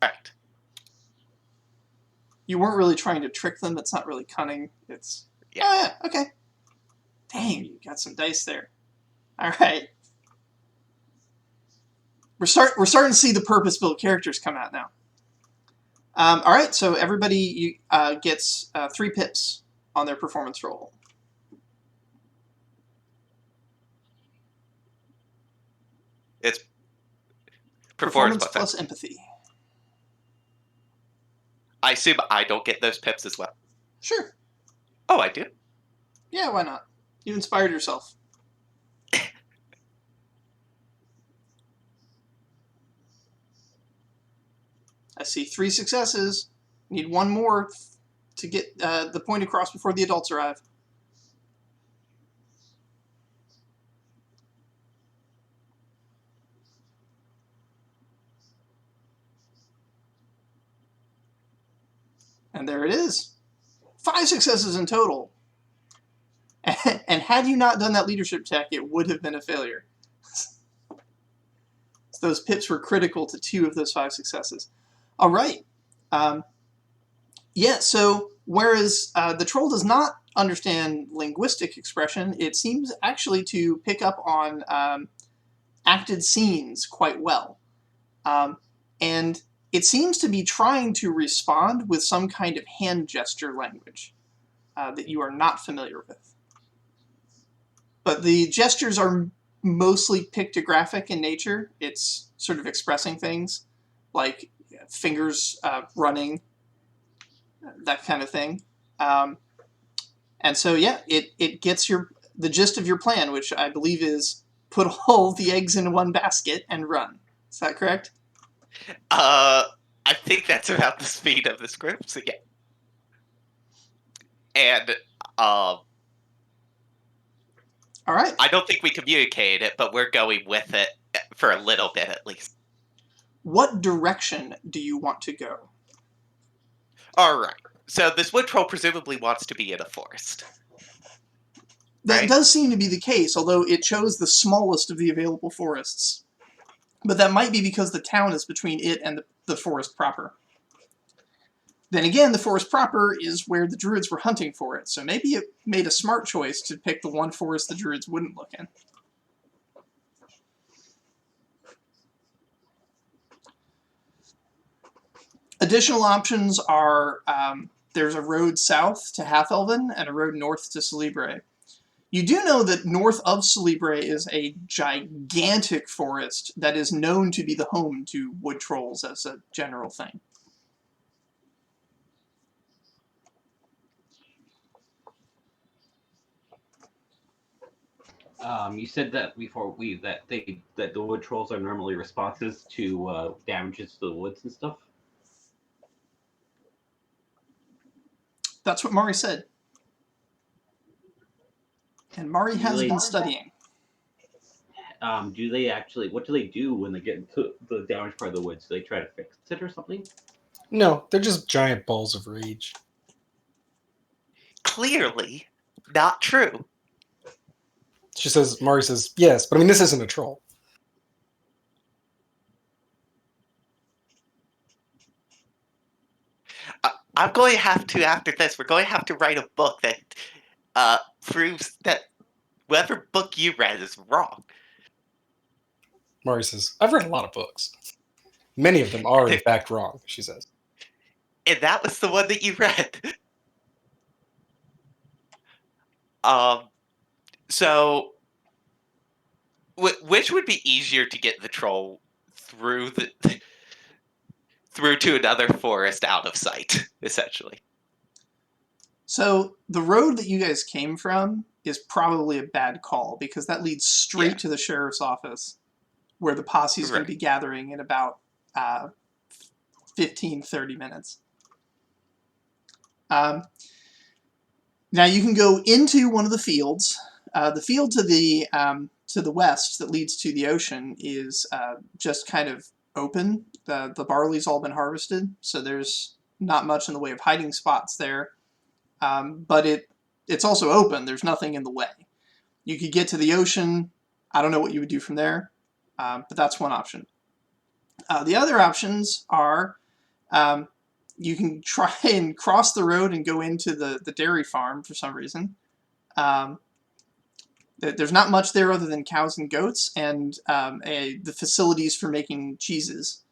Right. You weren't really trying to trick them. It's not really cunning. It's yeah. Oh yeah, okay. Dang, you got some dice there. All right. We're starting to see the purpose-built characters come out now. All right, so everybody gets 3 pips on their performance roll. It's Performance plus plus empathy. I assume I don't get those pips as well. Sure. Oh, I do? Yeah, why not? You inspired yourself. I see 3 successes. Need 1 more to get the point across before the adults arrive. And there it is. 5 successes in total. And had you not done that leadership check, it would have been a failure. So those pips were critical to 2 of those 5 successes. All right. Yeah, so whereas the troll does not understand linguistic expression, it seems actually to pick up on acted scenes quite well. And it seems to be trying to respond with some kind of hand gesture language that you are not familiar with. But the gestures are mostly pictographic in nature. It's sort of expressing things like fingers running, that kind of thing. And so, yeah, it gets the gist of your plan, which I believe is put all the eggs in one basket and run. Is that correct? I think that's about the speed of the scripts again. And all right. I don't think we communicated it, but we're going with it for a little bit at least. What direction do you want to go? All right. So this wood troll presumably wants to be in a forest. That right? does seem to be the case, although it chose the smallest of the available forests. But that might be because the town is between it and the forest proper. Then again, the forest proper is where the druids were hunting for it, so maybe it made a smart choice to pick the one forest the druids wouldn't look in. Additional options are there's a road south to Half-Elven and a road north to Celebre. You do know that north of Celebre is a gigantic forest that is known to be the home to wood trolls as a general thing. You said that before that the wood trolls are normally responses to damages to the woods and stuff. That's what Mari said. And Mari has been studying. Do they actually? What do they do when they get into the damaged part of the woods? Do they try to fix it or something? No, they're just giant balls of rage. Clearly not true. Mari says, yes, but I mean, this isn't a troll. I'm going to have to, after this, we're going to have to write a book that proves that whatever book you read is wrong. Mari says, I've read a lot of books. Many of them are, in fact, wrong, she says. And that was the one that you read. So, which would be easier to get the troll through to another forest out of sight, essentially? So the road that you guys came from is probably a bad call because that leads straight to the sheriff's office where the posse is going to be gathering in about 15-30 minutes. Now you can go into one of the fields. The field to the west that leads to the ocean is just kind of open. The barley's all been harvested, so there's not much in the way of hiding spots there. But it's also open. There's nothing in the way. You could get to the ocean. I don't know what you would do from there, but that's one option. The other options are you can try and cross the road and go into the dairy farm for some reason. There's not much there other than cows and goats and the facilities for making cheeses.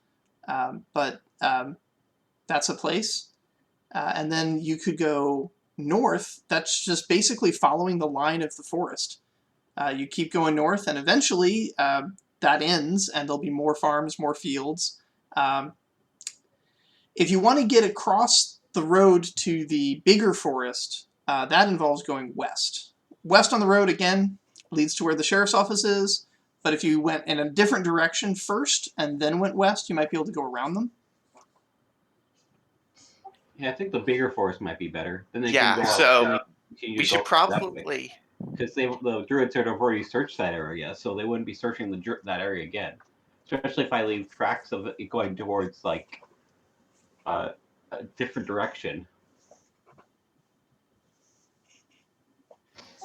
But that's a place. And then you could go north. That's just basically following the line of the forest. You keep going north, and eventually that ends, and there'll be more farms, more fields. If you want to get across the road to the bigger forest, that involves going west. West on the road, again, leads to where the sheriff's office is, but if you went in a different direction first and then went west, you might be able to go around them. Yeah, I think the bigger forest might be better. Then they Yeah, can go so out and continue we to should go probably... because the druids have already searched that area, so they wouldn't be searching that area again. Especially if I leave tracks of it going towards like a different direction.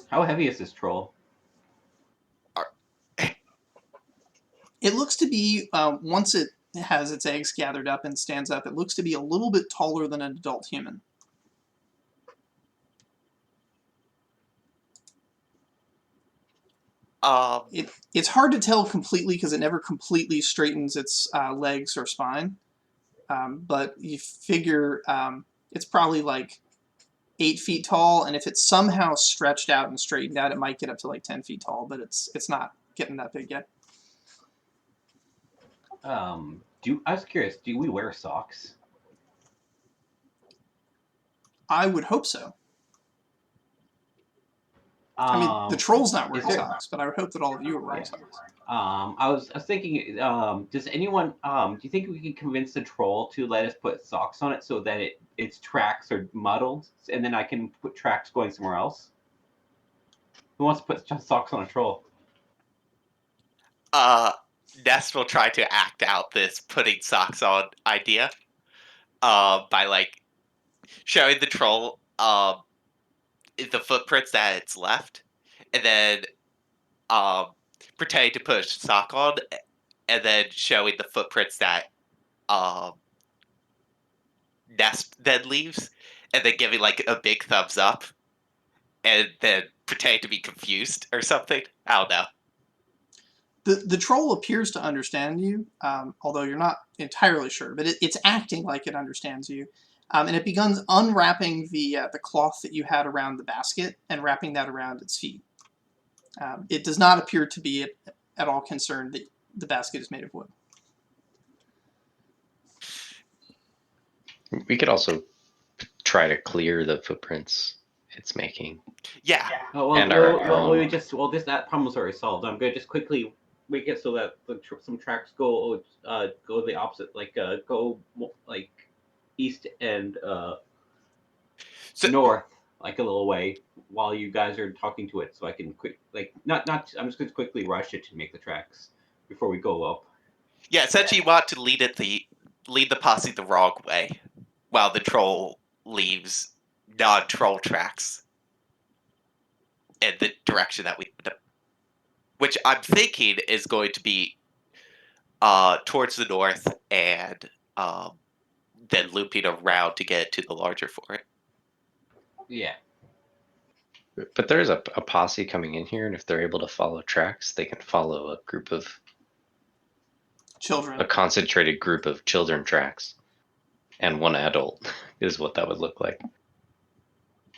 How heavy is this troll? It looks to be, once it has its eggs gathered up and stands up, it looks to be a little bit taller than an adult human. It's hard to tell completely because it never completely straightens its legs or spine, but you figure it's probably like 8 feet tall, and if it's somehow stretched out and straightened out, it might get up to like 10 feet tall, but it's not getting that big yet. I was curious, do we wear socks? I would hope so. I mean, the troll's not wearing socks, but I would hope that all of you are wearing socks. I was thinking, does anyone, do you think we can convince the troll to let us put socks on it so that its tracks are muddled, and then I can put tracks going somewhere else? Who wants to put socks on a troll? Nest will try to act out this putting socks on idea by like showing the troll the footprints that it's left, and then pretending to put a sock on, and then showing the footprints that Nest then leaves, and then giving like a big thumbs up, and then pretending to be confused or something. I don't know. The troll appears to understand you, although you're not entirely sure, but it's acting like it understands you. And it begins unwrapping the cloth that you had around the basket and wrapping that around its feet. It does not appear to be at all concerned that the basket is made of wood. We could also try to clear the footprints it's making. Yeah. Oh, well, And that problem's already solved. I'm going to just quickly make it so that some tracks go the opposite, go like east and north, like a little way, while you guys are talking to it, so I can I'm just going to quickly rush it to make the tracks before we go up. Yeah, essentially you want to lead the posse the wrong way, while the troll leaves non-troll tracks in the direction that which I'm thinking is going to be towards the north, and then looping around to get to the larger fort. Yeah. But there's a posse coming in here, and if they're able to follow tracks, they can follow a group of children. A concentrated group of children tracks, and one adult is what that would look like.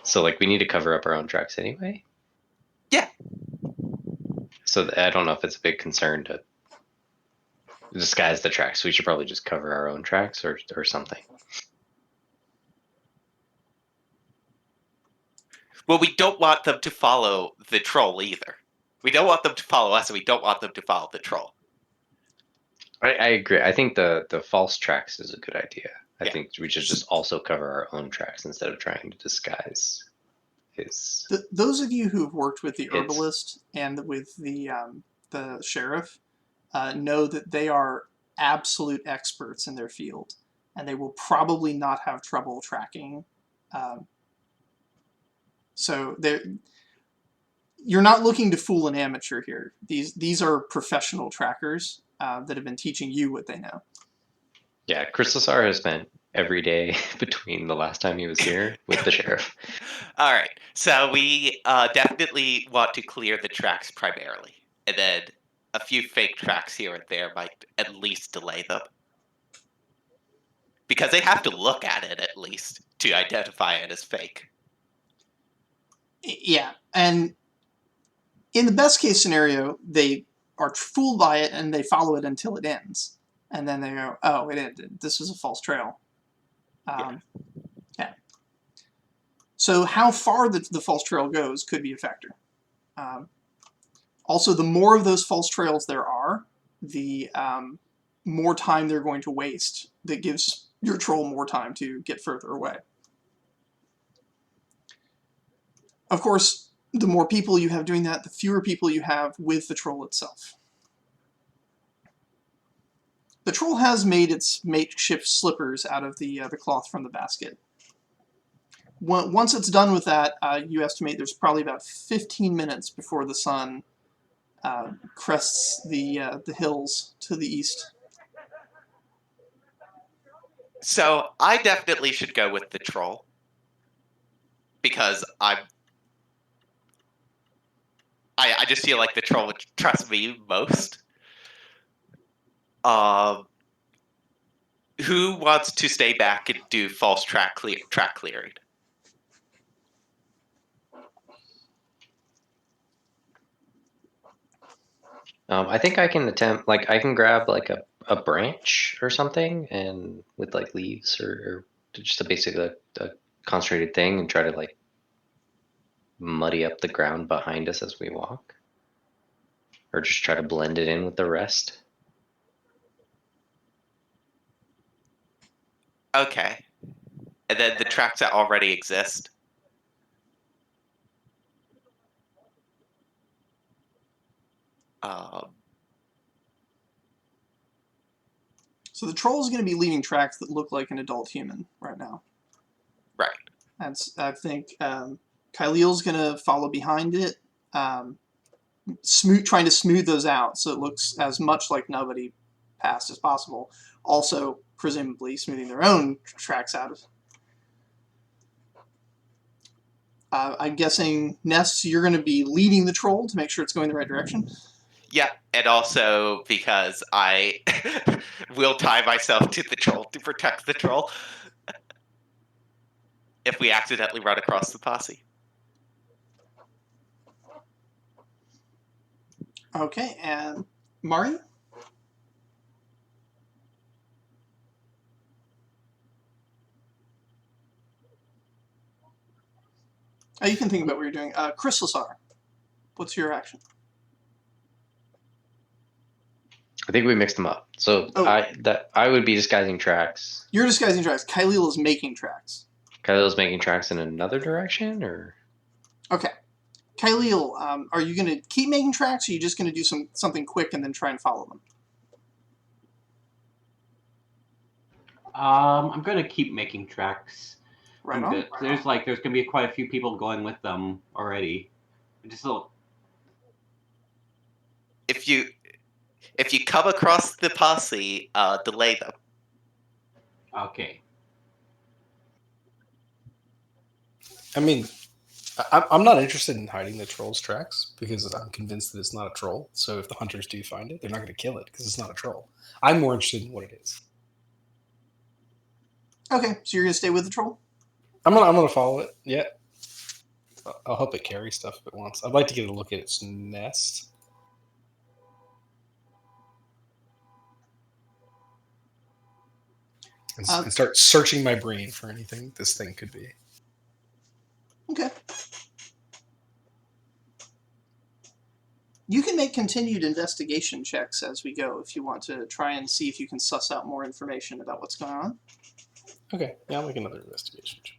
So, like, we need to cover up our own tracks anyway? Yeah. So I don't know if it's a big concern to disguise the tracks. We should probably just cover our own tracks or something. Well, we don't want them to follow the troll either. We don't want them to follow us, and we don't want them to follow the troll. I agree. I think the false tracks is a good idea. I Yeah. think we should just also cover our own tracks instead of trying to disguise his. Those of you who have worked with the herbalist and with the sheriff know that they are absolute experts in their field, and they will probably not have trouble tracking. So you're not looking to fool an amateur here. These are professional trackers that have been teaching you what they know. Yeah, Chrislisar has spent every day between the last time he was here with the sheriff. All right, so we definitely want to clear the tracks primarily, and then a few fake tracks here and there might at least delay them. Because they have to look at it at least to identify it as fake. Yeah, and in the best case scenario, they are fooled by it and they follow it until it ends, and then they go, "Oh, it ended. This was a false trail." Yeah. So how far the false trail goes could be a factor. Also, the more of those false trails there are, the more time they're going to waste. That gives your troll more time to get further away. Of course, the more people you have doing that, the fewer people you have with the troll itself. The troll has made its makeshift slippers out of the cloth from the basket. Once it's done with that, you estimate there's probably about 15 minutes before the sun crests the hills to the east. So I definitely should go with the troll because I just feel like the troll would trust me most. Who wants to stay back and do false track clearing? I think I can attempt, like, I can grab like a branch or something, and with like leaves or just a basic a concentrated thing, and try to like muddy up the ground behind us as we walk, or just try to blend it in with the rest. Okay. And then the tracks that already exist. So the troll is going to be leaving tracks that look like an adult human right now. Right. I think Kyleel's going to follow behind it, trying to smooth those out so it looks as much like nobody passed as possible. Also, presumably, smoothing their own tracks out. I'm guessing, Ness, you're going to be leading the troll to make sure it's going the right direction? Yeah, and also because I will tie myself to the troll to protect the troll if we accidentally run across the posse. Okay, and Mari? Oh, you can think about what you're doing. Chrislisar, what's your action? I think we mixed them up. So I would be disguising tracks. You're disguising tracks. Kyleel is making tracks. Kyle's making tracks in another direction, or? Okay. Kyleel, are you going to keep making tracks, or are you just going to do something quick and then try and follow them? I'm gonna keep making tracks. Right on. There's gonna be quite a few people going with them already. Just a little. If you come across the posse, delay them. Okay. I mean, I'm not interested in hiding the troll's tracks because I'm convinced that it's not a troll. So if the hunters do find it, they're not going to kill it because it's not a troll. I'm more interested in what it is. Okay, so you're going to stay with the troll? I'm gonna follow it. Yeah. I'll help it carry stuff if it wants. I'd like to get a look at its nest. And start searching my brain for anything this thing could be. Okay. You can make continued investigation checks as we go if you want to try and see if you can suss out more information about what's going on. Okay, yeah, I'll make another investigation check.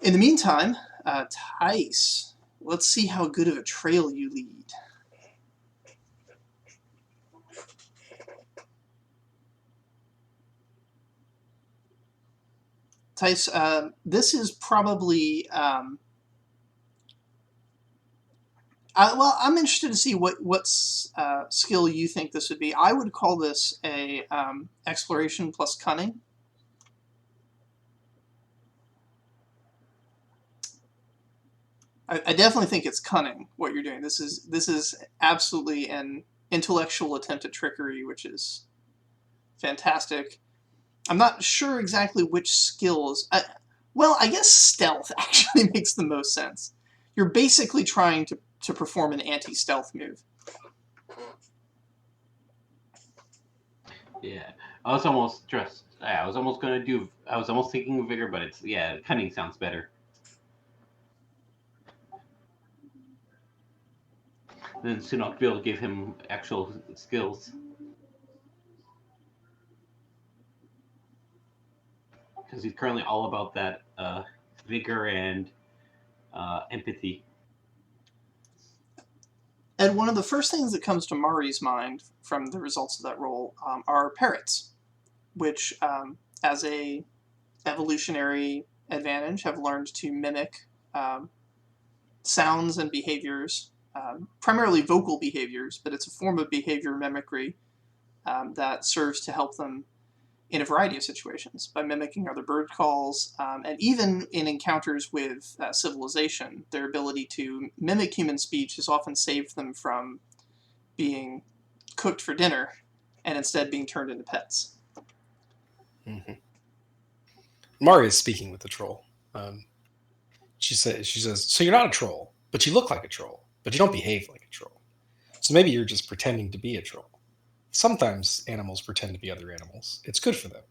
In the meantime, Tice, let's see how good of a trail you lead. Tice, this is probably... well, I'm interested to see what skill you think this would be. I would call this a exploration plus cunning. I definitely think it's cunning what you're doing. This is absolutely an intellectual attempt at trickery, which is fantastic. I'm not sure exactly which skills. Well, I guess stealth actually makes the most sense. You're basically trying to perform an anti-stealth move. Yeah, I was almost just. I was almost gonna do. I was almost thinking of vigor, but it's cunning sounds better. Then soon I'll be able to give him actual skills because he's currently all about that vigor and empathy. And one of the first things that comes to Mari's mind from the results of that roll are parrots, which, as a evolutionary advantage, have learned to mimic sounds and behaviors, primarily vocal behaviors, but it's a form of behavior mimicry that serves to help them in a variety of situations by mimicking other bird calls, and even in encounters with civilization, their ability to mimic human speech has often saved them from being cooked for dinner and instead being turned into pets. Mm-hmm. Mari is speaking with the troll. She says, so you're not a troll, but you look like a troll, but you don't behave like a troll. So maybe you're just pretending to be a troll. Sometimes animals pretend to be other animals. It's good for them,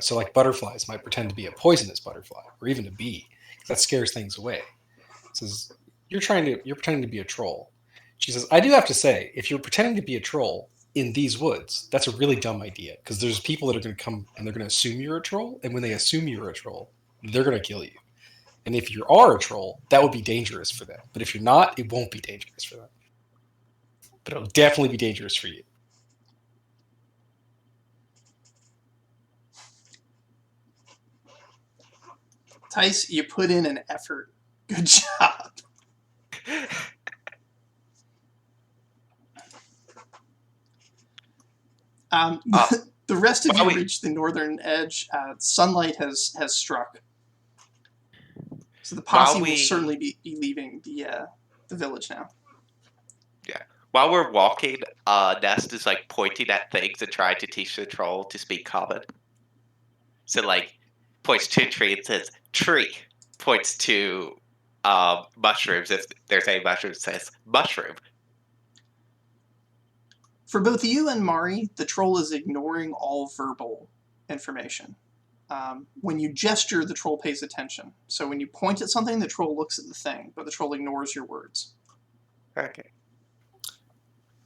so like butterflies might pretend to be a poisonous butterfly or even a bee. That scares things away. It says, you're pretending to be a troll. She says, I do have to say, if you're pretending to be a troll in these woods, that's a really dumb idea because there's people that are going to come and they're going to assume you're a troll. And when they assume you're a troll, they're going to kill you. And if you are a troll, that would be dangerous for them. But if you're not, it won't be dangerous for them. But it'll definitely be dangerous for you. Tice, you put in an effort. Good job. The rest of you reach the northern edge. Sunlight has struck. So the posse will certainly be leaving the village now. Yeah. While we're walking, Nest is like pointing at things and trying to teach the troll to speak common. So like points to a tree and says tree. Points to mushrooms. If there's any mushrooms, says mushroom. For both you and Mari, the troll is ignoring all verbal information. When you gesture, the troll pays attention. So when you point at something, the troll looks at the thing, but the troll ignores your words. Okay.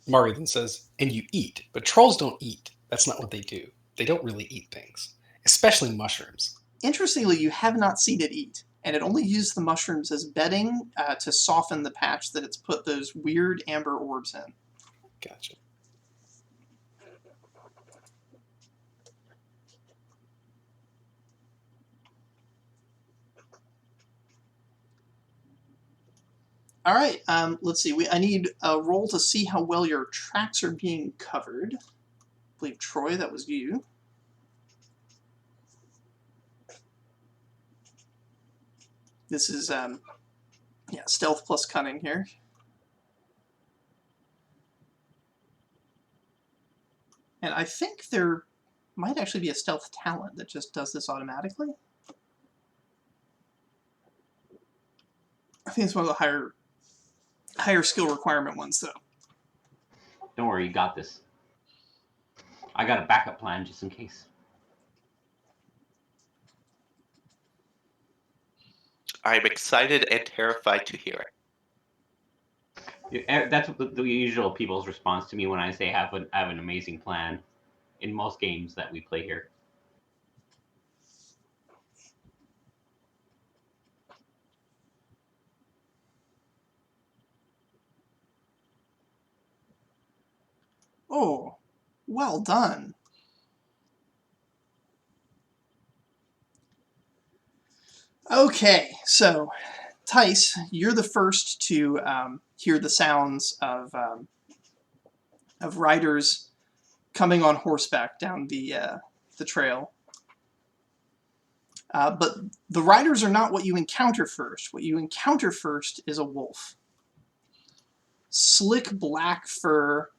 Mari then says, and you eat, but trolls don't eat. That's not what they do. They don't really eat things, especially mushrooms. Interestingly, you have not seen it eat, and it only used the mushrooms as bedding to soften the patch that it's put those weird amber orbs in. Gotcha. All right, let's see. I need a roll to see how well your tracks are being covered. I believe, Troy, that was you. This is, stealth plus cunning here. And I think there might actually be a stealth talent that just does this automatically. I think it's one of the higher skill requirement ones, though. Don't worry, you got this. I got a backup plan just in case. I'm excited and terrified to hear it. That's the usual people's response to me when I say I have an amazing plan in most games that we play here. Oh, well done. Okay, so Tice, you're the first to hear the sounds of riders coming on horseback down the trail. But the riders are not what you encounter first. What you encounter first is a wolf. Slick black fur.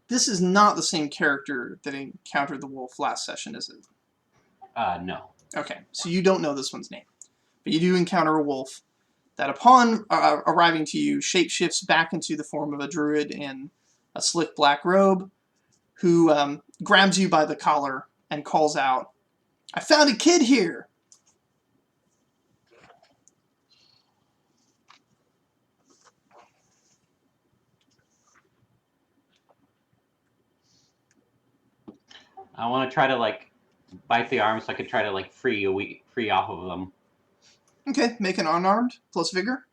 This is not the same character that encountered the wolf last session, is it? No. Okay, so you don't know this one's name. But you do encounter a wolf that upon arriving to you, shapeshifts back into the form of a druid in a slick black robe, who grabs you by the collar and calls out, "I found a kid here!" I want to try to like bite the arm so I could try to like free off of them. Okay, make an unarmed plus vigor.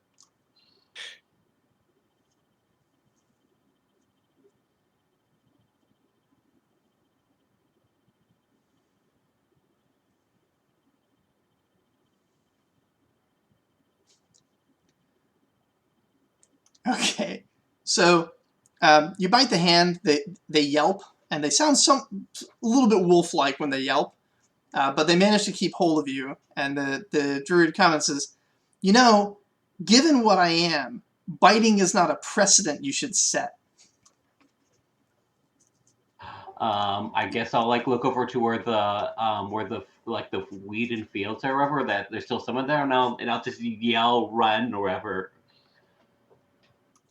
Okay, so you bite the hand. They yelp, and they sound a little bit wolf-like when they yelp, but they manage to keep hold of you. And the druid comments says, "You know, given what I am, biting is not a precedent you should set." I guess I'll like look over to where the like the wheat and fields or wherever that there's still someone there, and I'll just yell, run, or whatever.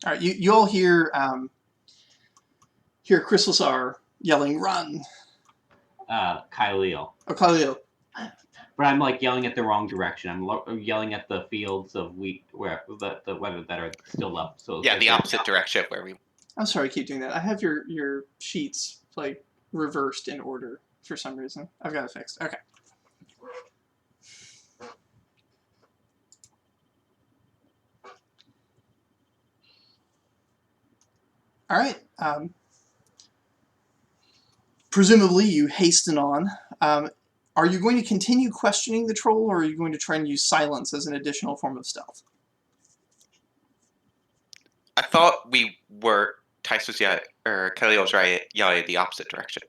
All right, you all hear Chrislisar yelling, "Run!" Kyleel. Or Kyleel. But I'm like yelling at the wrong direction. I'm yelling at the fields of wheat where the weather that are still up. So Yeah, the opposite direction of where we. I'm sorry, I keep doing that. I have your sheets like reversed in order for some reason. I've got it fixed. Okay. All right. Presumably, you hasten on. Are you going to continue questioning the troll, or are you going to try and use silence as an additional form of stealth? I thought we were. Tice was yelling, or Kyleel was yelling the opposite direction.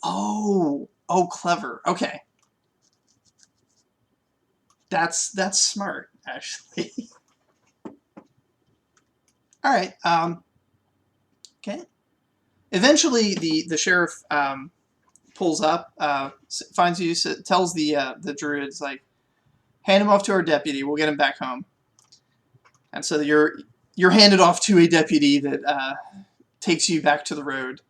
Oh, clever. Okay. That's smart, actually. All right. Okay. Eventually, the sheriff pulls up, finds you, tells the druids, like, hand him off to our deputy. We'll get him back home. And so you're handed off to a deputy that takes you back to the road.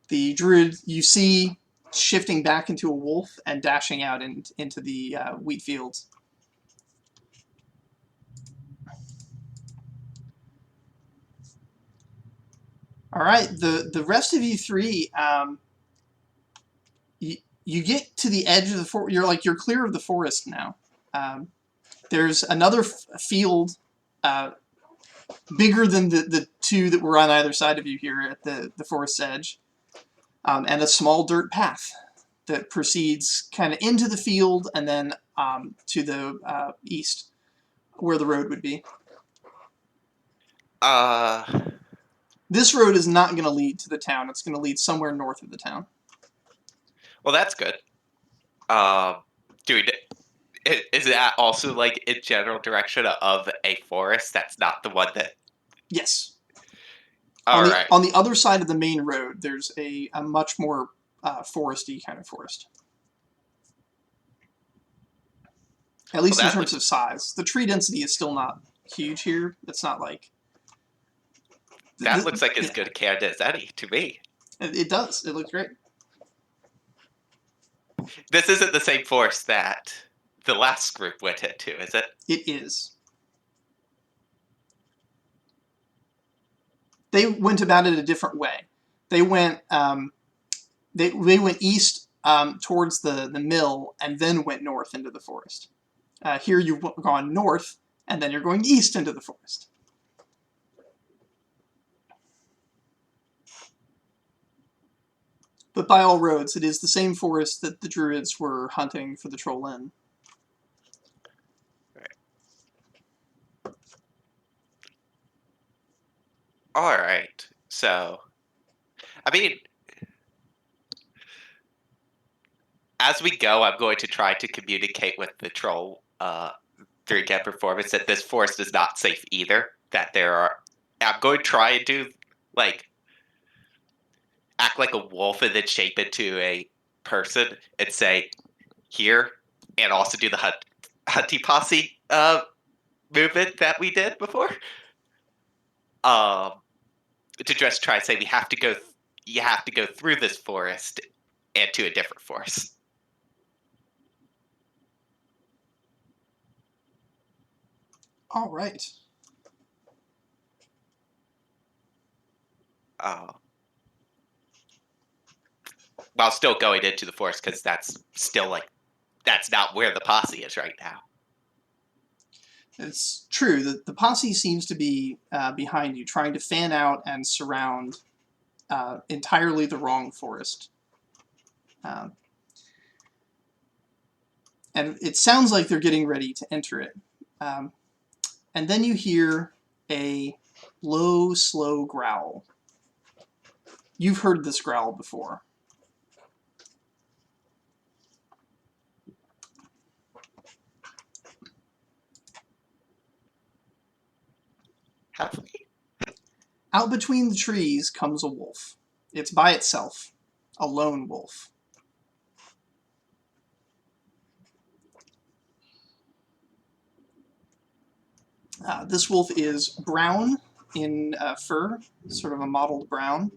The druid you see shifting back into a wolf and dashing out into the wheat fields. All right, the rest of you three, you get to the edge of the forest. You're clear of the forest now. There's another field bigger than the two that were on either side of you here at the forest's edge, and a small dirt path that proceeds kind of into the field and then to the east, where the road would be. This road is not going to lead to the town. It's going to lead somewhere north of the town. Well, that's good. Dude, is that also like in general direction of a forest? That's not the one that. Yes. All right. On the other side of the main road, there's a much more foresty kind of forest. At least in terms of size. The tree density is still not huge here. It's not like... That looks like as good a candidate as any to me. It does. It looks great. This isn't the same forest that the last group went into, is it? It is. They went about it a different way. They went they went east towards the mill and then went north into the forest. Here you've gone north and then you're going east into the forest. But by all roads, it is the same forest that the druids were hunting for the troll in. All right. So, I mean, as we go, I'm going to try to communicate with the troll during get performance that this forest is not safe either. That there are. I'm going to try and do like act like a wolf and then shape into a person and say here, and also do the hunty posse movement that we did before. to just try to say you have to go through this forest and to a different forest. All right. While still going into the forest, because that's not where the posse is right now. It's true that the posse seems to be behind you, trying to fan out and surround entirely the wrong forest. And it sounds like they're getting ready to enter it. And then you hear a low, slow growl. You've heard this growl before. Have we? Out between the trees comes a wolf. It's by itself, a lone wolf. This wolf is brown in fur, sort of a mottled brown.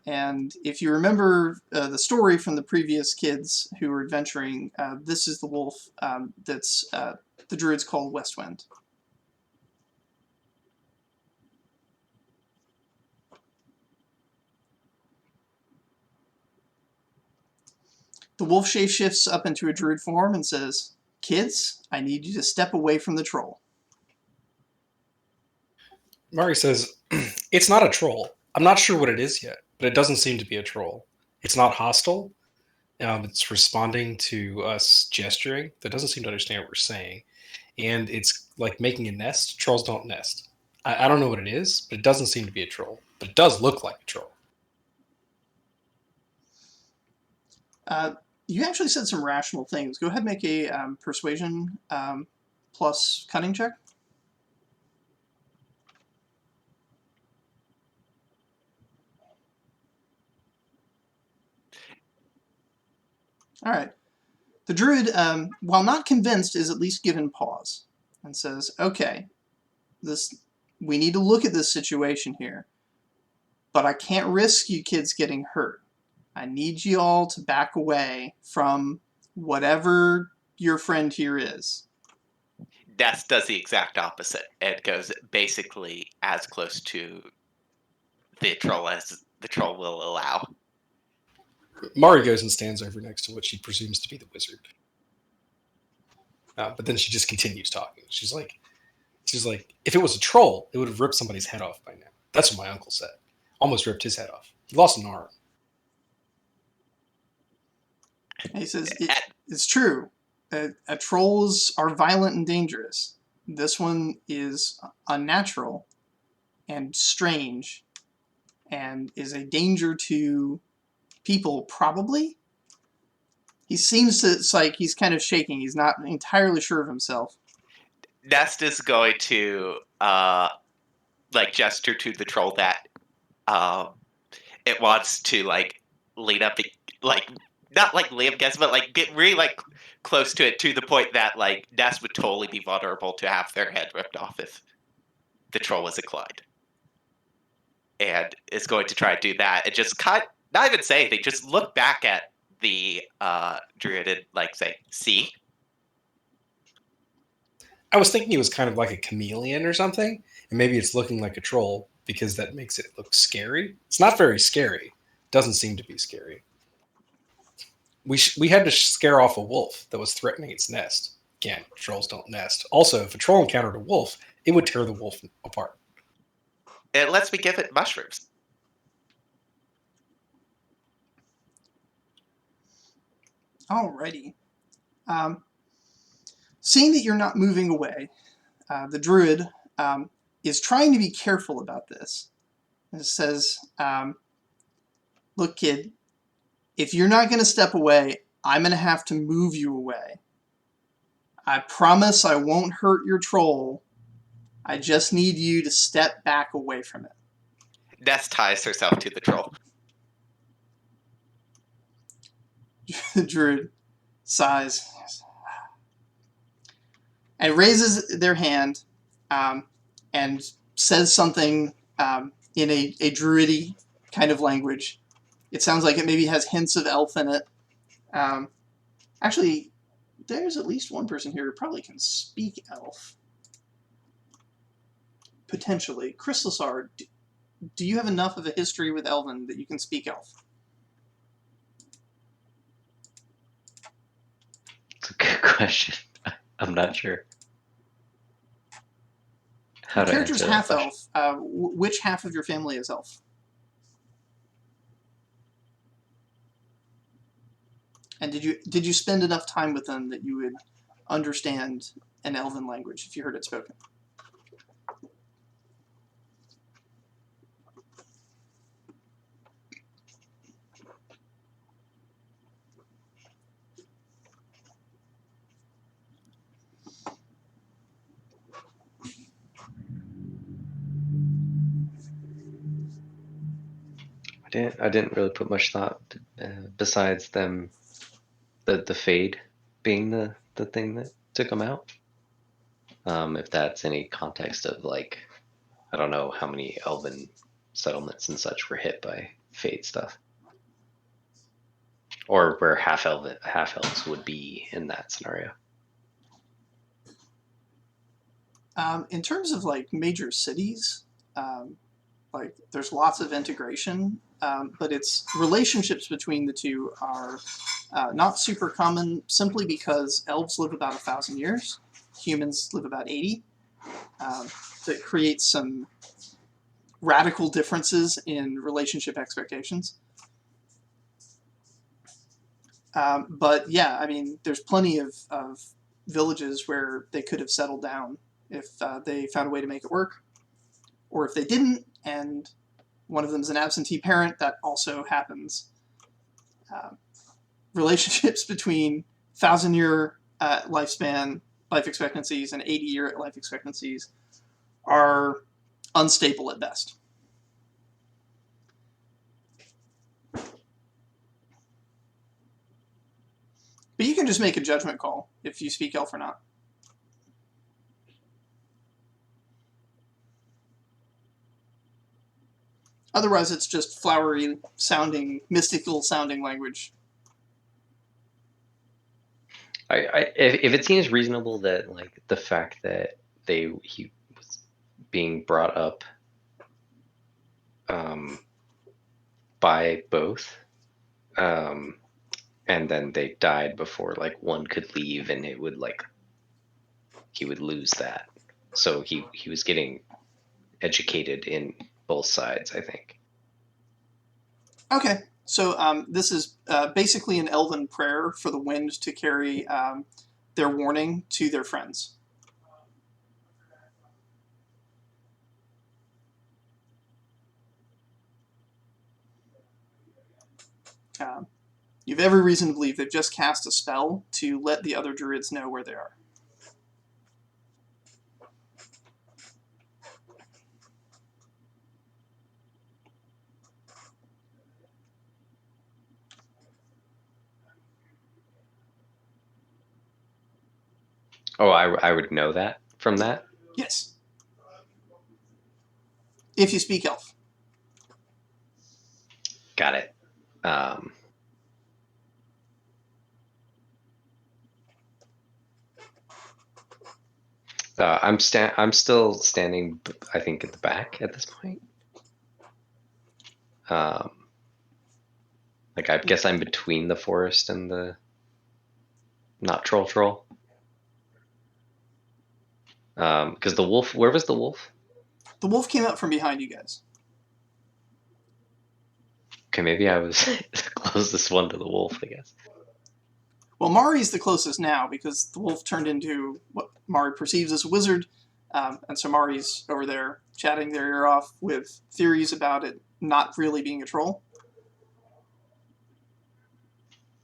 And if you remember the story from the previous kids who were adventuring, this is the wolf that's the druids call Westwind. The wolf shapeshifts up into a druid form and says, "Kids, I need you to step away from the troll." Mari says, "It's not a troll. I'm not sure what it is yet, but it doesn't seem to be a troll. It's not hostile. It's responding to us gesturing. That doesn't seem to understand what we're saying. And it's like making a nest. Trolls don't nest. I don't know what it is, but it doesn't seem to be a troll. But it does look like a troll." You actually said some rational things. Go ahead and make a persuasion plus cunning check. All right. The druid, while not convinced, is at least given pause and says, "Okay, we need to look at this situation here, but I can't risk you kids getting hurt. I need you all to back away from whatever your friend here is." Nest does the exact opposite and goes basically as close to the troll as the troll will allow. Mari goes and stands over next to what she presumes to be the wizard. But then she just continues talking. She's like, if it was a troll, it would have ripped somebody's head off by now. That's what my uncle said. Almost ripped his head off. He lost an arm. And he says, it's true. Trolls are violent and dangerous. This one is unnatural and strange and is a danger to people, probably. He seems to, it's like he's kind of shaking. He's not entirely sure of himself. Nest is going to gesture to the troll that it wants to lean up, not lean up against, but get really close to it, to the point that Nest would totally be vulnerable to have their head ripped off if the troll was inclined, and is going to try to do that and just not even say anything, just look back at the druid and say, "See." I was thinking it was kind of like a chameleon or something, and maybe it's looking like a troll because that makes it look scary. It's not very scary. Doesn't seem to be scary. We had to scare off a wolf that was threatening its nest. Again, trolls don't nest. Also, if a troll encountered a wolf, it would tear the wolf apart. It lets me give it mushrooms. Alrighty. Seeing that you're not moving away, the druid is trying to be careful about this. It says, "Look, kid, if you're not going to step away, I'm going to have to move you away. I promise I won't hurt your troll. I just need you to step back away from it." Nest ties herself to the troll. The druid sighs and raises their hand and says something in a druidy kind of language. It sounds like it maybe has hints of elf in it. Actually, there's at least one person here who probably can speak elf. Potentially. Chrislisar, do you have enough of a history with Elven that you can speak elf? It's a good question. I'm not sure how Your to character's answer that half question. elf. Which half of your family is elf? And did you spend enough time with them that you would understand an Elven language if you heard it spoken? I didn't really put much thought besides them, the fade being the thing that took them out. If that's any context of like, I don't know how many elven settlements and such were hit by fade stuff, or where half elves would be in that scenario. In terms of like major cities, like there's lots of integration, but its relationships between the two are not super common, simply because elves live about 1,000 years, humans live about 80. That creates some radical differences in relationship expectations. But yeah, I mean, there's plenty of villages where they could have settled down if they found a way to make it work. Or if they didn't, and one of them is an absentee parent, that also happens. Relationships between 1,000-year lifespan life expectancies and 80-year life expectancies are unstable at best. But you can just make a judgment call if you speak elf or not. Otherwise, it's just flowery sounding, mystical sounding language. If it seems reasonable that like the fact that he was being brought up by both, and then they died before like one could leave, and it would like he would lose that. So he was getting educated in both sides, I think. Okay, so this is basically an elven prayer for the wind to carry their warning to their friends. You have every reason to believe they've just cast a spell to let the other druids know where they are. Oh, I would know that from that? Yes. If you speak elf. Got it. I'm still standing, I think, at the back at this point. Like I guess I'm between the forest and the not troll. Because the wolf, where was the wolf? The wolf came out from behind you guys. Okay, maybe I was the closest one to the wolf, I guess. Well, Mari's the closest now because the wolf turned into what Mari perceives as a wizard, and so Mari's over there chatting their ear off with theories about it not really being a troll.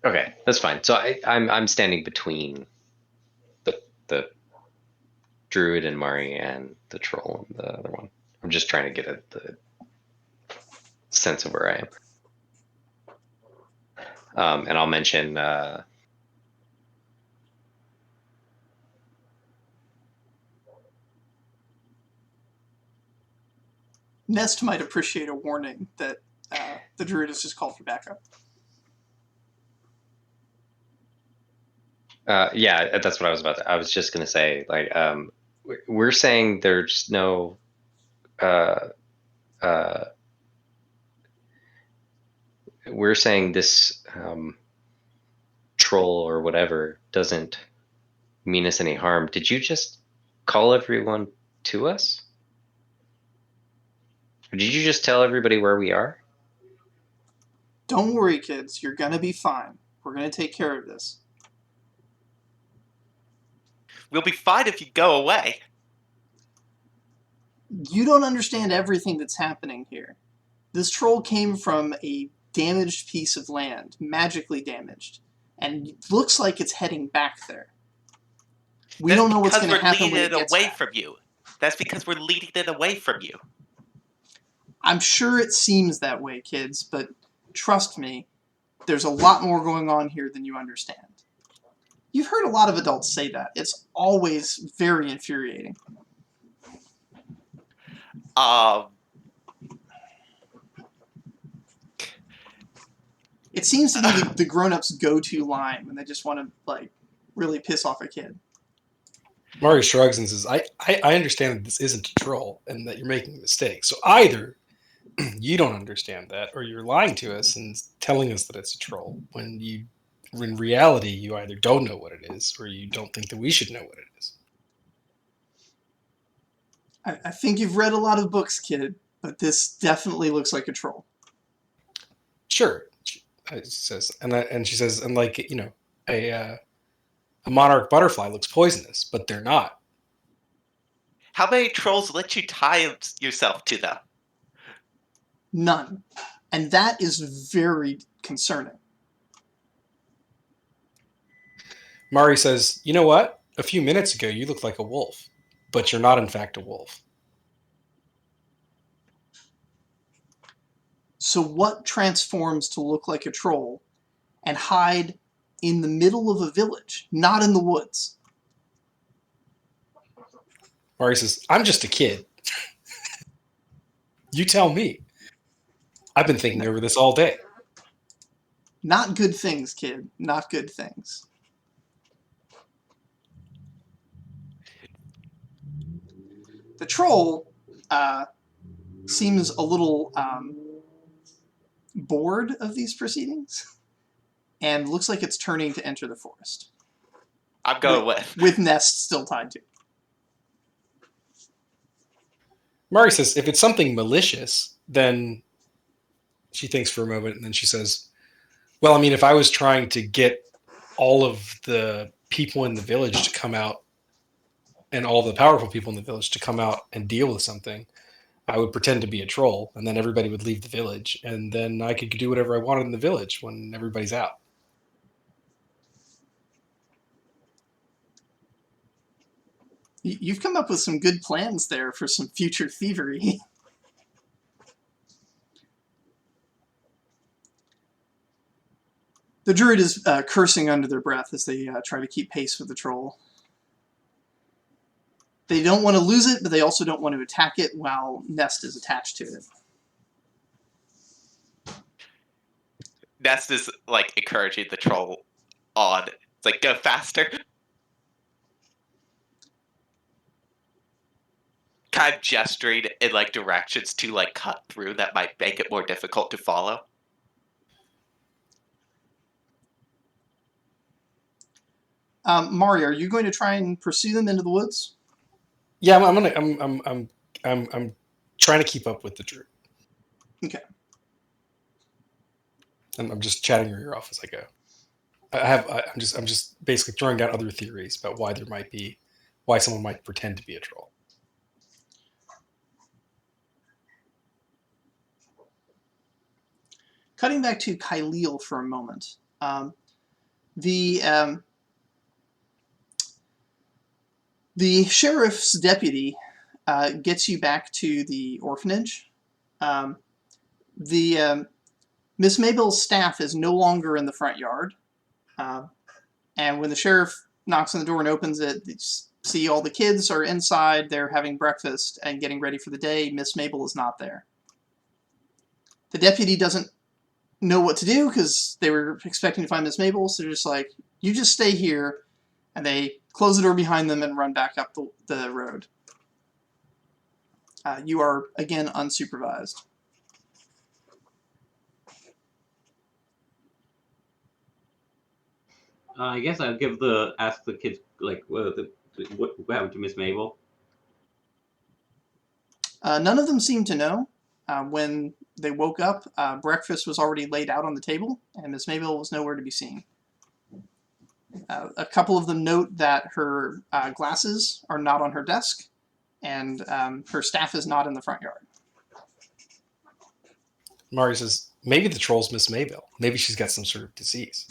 Okay, that's fine. So I'm standing between the druid and Mari and the troll and the other one. I'm just trying to get the sense of where I am. And I'll mention Nest might appreciate a warning that the druid has just called for backup. Yeah, that's what I was about to. I was just gonna say, like, we're saying there's no, we're saying this troll or whatever doesn't mean us any harm. Did you just call everyone to us? Or did you just tell everybody where we are? Don't worry, kids. You're gonna be fine. We're gonna take care of this. We'll be fine if you go away. You don't understand everything that's happening here. This troll came from a damaged piece of land, magically damaged, and it looks like it's heading back there. We don't know what's going to happen when it gets away back. from you. That's because we're leading it away from you. I'm sure it seems that way, kids, but trust me, there's a lot more going on here than you understand. You've heard a lot of adults say that. It's always very infuriating. It seems to be the grown-ups' go-to line when they just want to, like, really piss off a kid. Mari shrugs and says, I understand that this isn't a troll and that you're making a mistake. So either you don't understand that or you're lying to us and telling us that it's a troll when in reality you either don't know what it is or you don't think that we should know what it is. I think you've read a lot of books, kid, but this definitely looks like a troll. Sure, she says, and she says, and like, you know, a monarch butterfly looks poisonous, but they're not. How many trolls let you tie yourself to them? None. And that is very concerning. Mari says, you know what? A few minutes ago you looked like a wolf, but you're not in fact a wolf. So what transforms to look like a troll and hide in the middle of a village, not in the woods? Mari says, I'm just a kid. You tell me. I've been thinking over this all day. Not good things, kid. Not good things. The troll seems a little bored of these proceedings and looks like it's turning to enter the forest. I'm going with. With Nest still tied to it. Mari says, if it's something malicious, then she thinks for a moment and then she says, well, I mean, if I was trying to get all of the people in the village to come out and all the powerful people in the village to come out and deal with something, I would pretend to be a troll and then everybody would leave the village and then I could do whatever I wanted in the village when everybody's out. You've come up with some good plans there for some future thievery. The druid is cursing under their breath as they try to keep pace with the troll. They don't want to lose it, but they also don't want to attack it while Nest is attached to it. Nest is like encouraging the troll on. It's like, go faster. Kind of gesturing in like directions to like cut through that might make it more difficult to follow. Mari, are you going to try and pursue them into the woods? Yeah, I'm trying to keep up with the druid. Okay. And I'm just chatting your ear off as I go. I'm just basically throwing down other theories about why someone might pretend to be a troll. Cutting back to Kyleel for a moment. The sheriff's deputy gets you back to the orphanage. Miss Mabel's staff is no longer in the front yard. And when the sheriff knocks on the door and opens it, see all the kids are inside, they're having breakfast and getting ready for the day. Miss Mabel is not there. The deputy doesn't know what to do because they were expecting to find Miss Mabel, so they're just like, you just stay here, and they close the door behind them and run back up the road. You are, again, unsupervised. I guess I'll ask the kids like what happened to Miss Mabel. None of them seem to know. When they woke up, breakfast was already laid out on the table, and Miss Mabel was nowhere to be seen. A couple of them note that her glasses are not on her desk, and her staff is not in the front yard. Mari says, maybe the troll's Miss Mabel. Maybe she's got some sort of disease.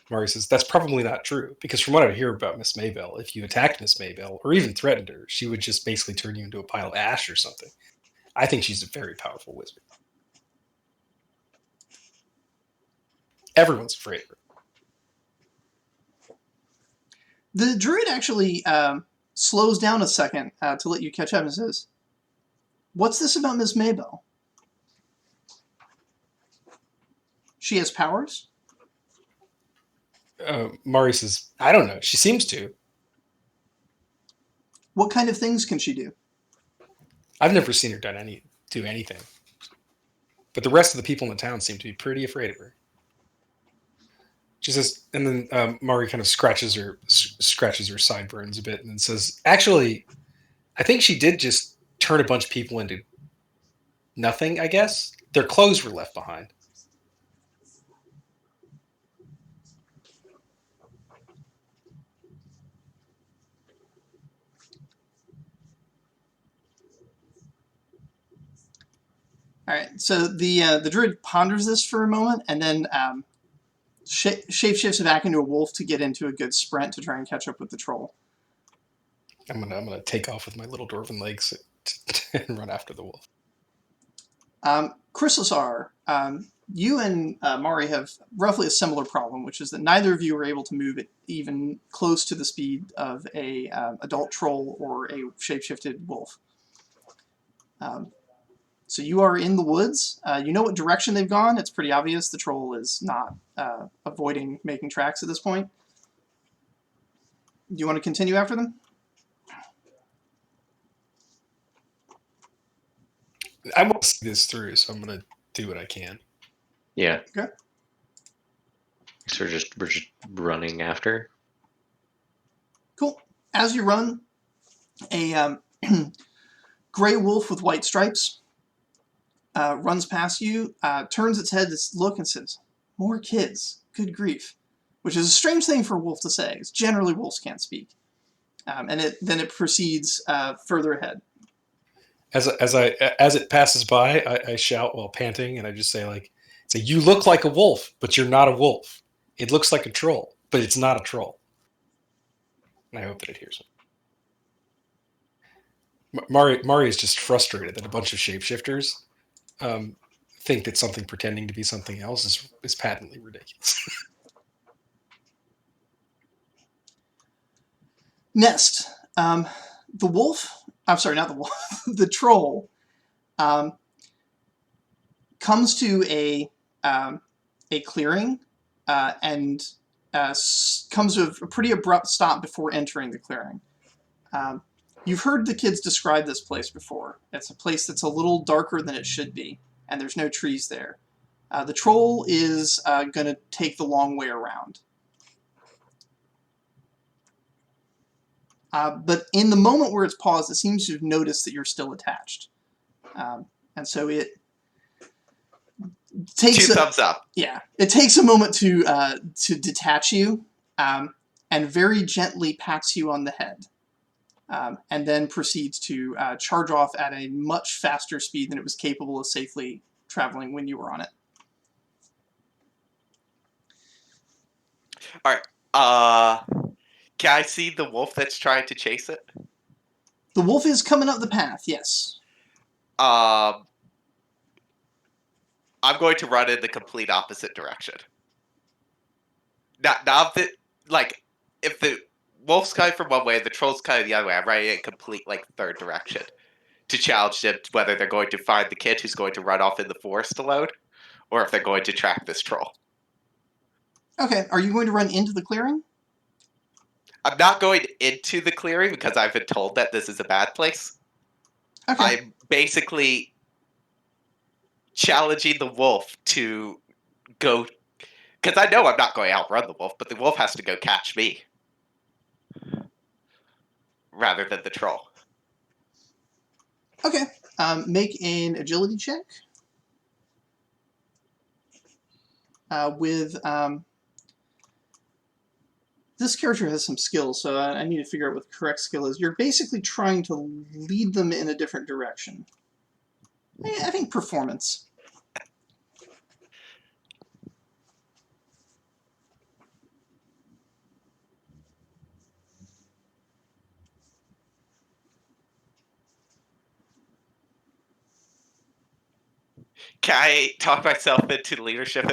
Mari says, that's probably not true, because from what I hear about Miss Mabel, if you attacked Miss Mabel, or even threatened her, she would just basically turn you into a pile of ash or something. I think she's a very powerful wizard. Everyone's afraid of her. The druid actually slows down a second to let you catch up and says, what's this about Miss Mabel? She has powers? Mari says, I don't know. She seems to. What kind of things can she do? I've never seen her do anything. But the rest of the people in the town seem to be pretty afraid of her. She says, and then Mari kind of scratches her sideburns a bit and then says, actually, I think she did just turn a bunch of people into nothing, I guess. Their clothes were left behind. All right, so the druid ponders this for a moment and then shapeshifts back into a wolf to get into a good sprint to try and catch up with the troll. I'm gonna take off with my little dwarven legs and run after the wolf. Chrislisar, you and Mari have roughly a similar problem, which is that neither of you are able to move at even close to the speed of a adult troll or a shapeshifted wolf. So you are in the woods. You know what direction they've gone. It's pretty obvious the troll is not avoiding making tracks at this point. Do you want to continue after them? I want to see this through, so I'm going to do what I can. Yeah. Okay. So we're just running after. Cool. As you run, a gray wolf with white stripes runs past you, turns its head to look and says, more kids, good grief. Which is a strange thing for a wolf to say, because generally wolves can't speak. And then it proceeds further ahead. As it passes by, I shout while panting, and I just say, you look like a wolf, but you're not a wolf. It looks like a troll, but it's not a troll. And I hope that it hears me. Mari is just frustrated that a bunch of shapeshifters think that something pretending to be something else is patently ridiculous. Next, the wolf, I'm sorry, not the wolf, the troll comes to a clearing and comes to a pretty abrupt stop before entering the clearing. You've heard the kids describe this place before. It's a place that's a little darker than it should be, and there's no trees there. The troll is going to take the long way around. But in the moment where it's paused, it seems to have noticed that you're still attached. And so it takes Two thumbs up. Yeah, it takes a moment to detach you, and very gently pats you on the head, and then proceeds to charge off at a much faster speed than it was capable of safely traveling when you were on it. All right. Can I see the wolf that's trying to chase it? The wolf is coming up the path, yes. I'm going to run in the complete opposite direction. Now that, if the wolf's coming from one way, the troll's coming the other way, I'm running in a complete like third direction to challenge them whether they're going to find the kid who's going to run off in the forest alone, or if they're going to track this troll. Okay, are you going to run into the clearing? I'm not going into the clearing because I've been told that this is a bad place. Okay. I'm basically challenging the wolf to go, because I know I'm not going to outrun the wolf, but the wolf has to go catch me rather than the troll. Okay. Make an agility check with this character has some skills, so I need to figure out what the correct skill is. You're basically trying to lead them in a different direction. I think performance. Can I talk myself into leadership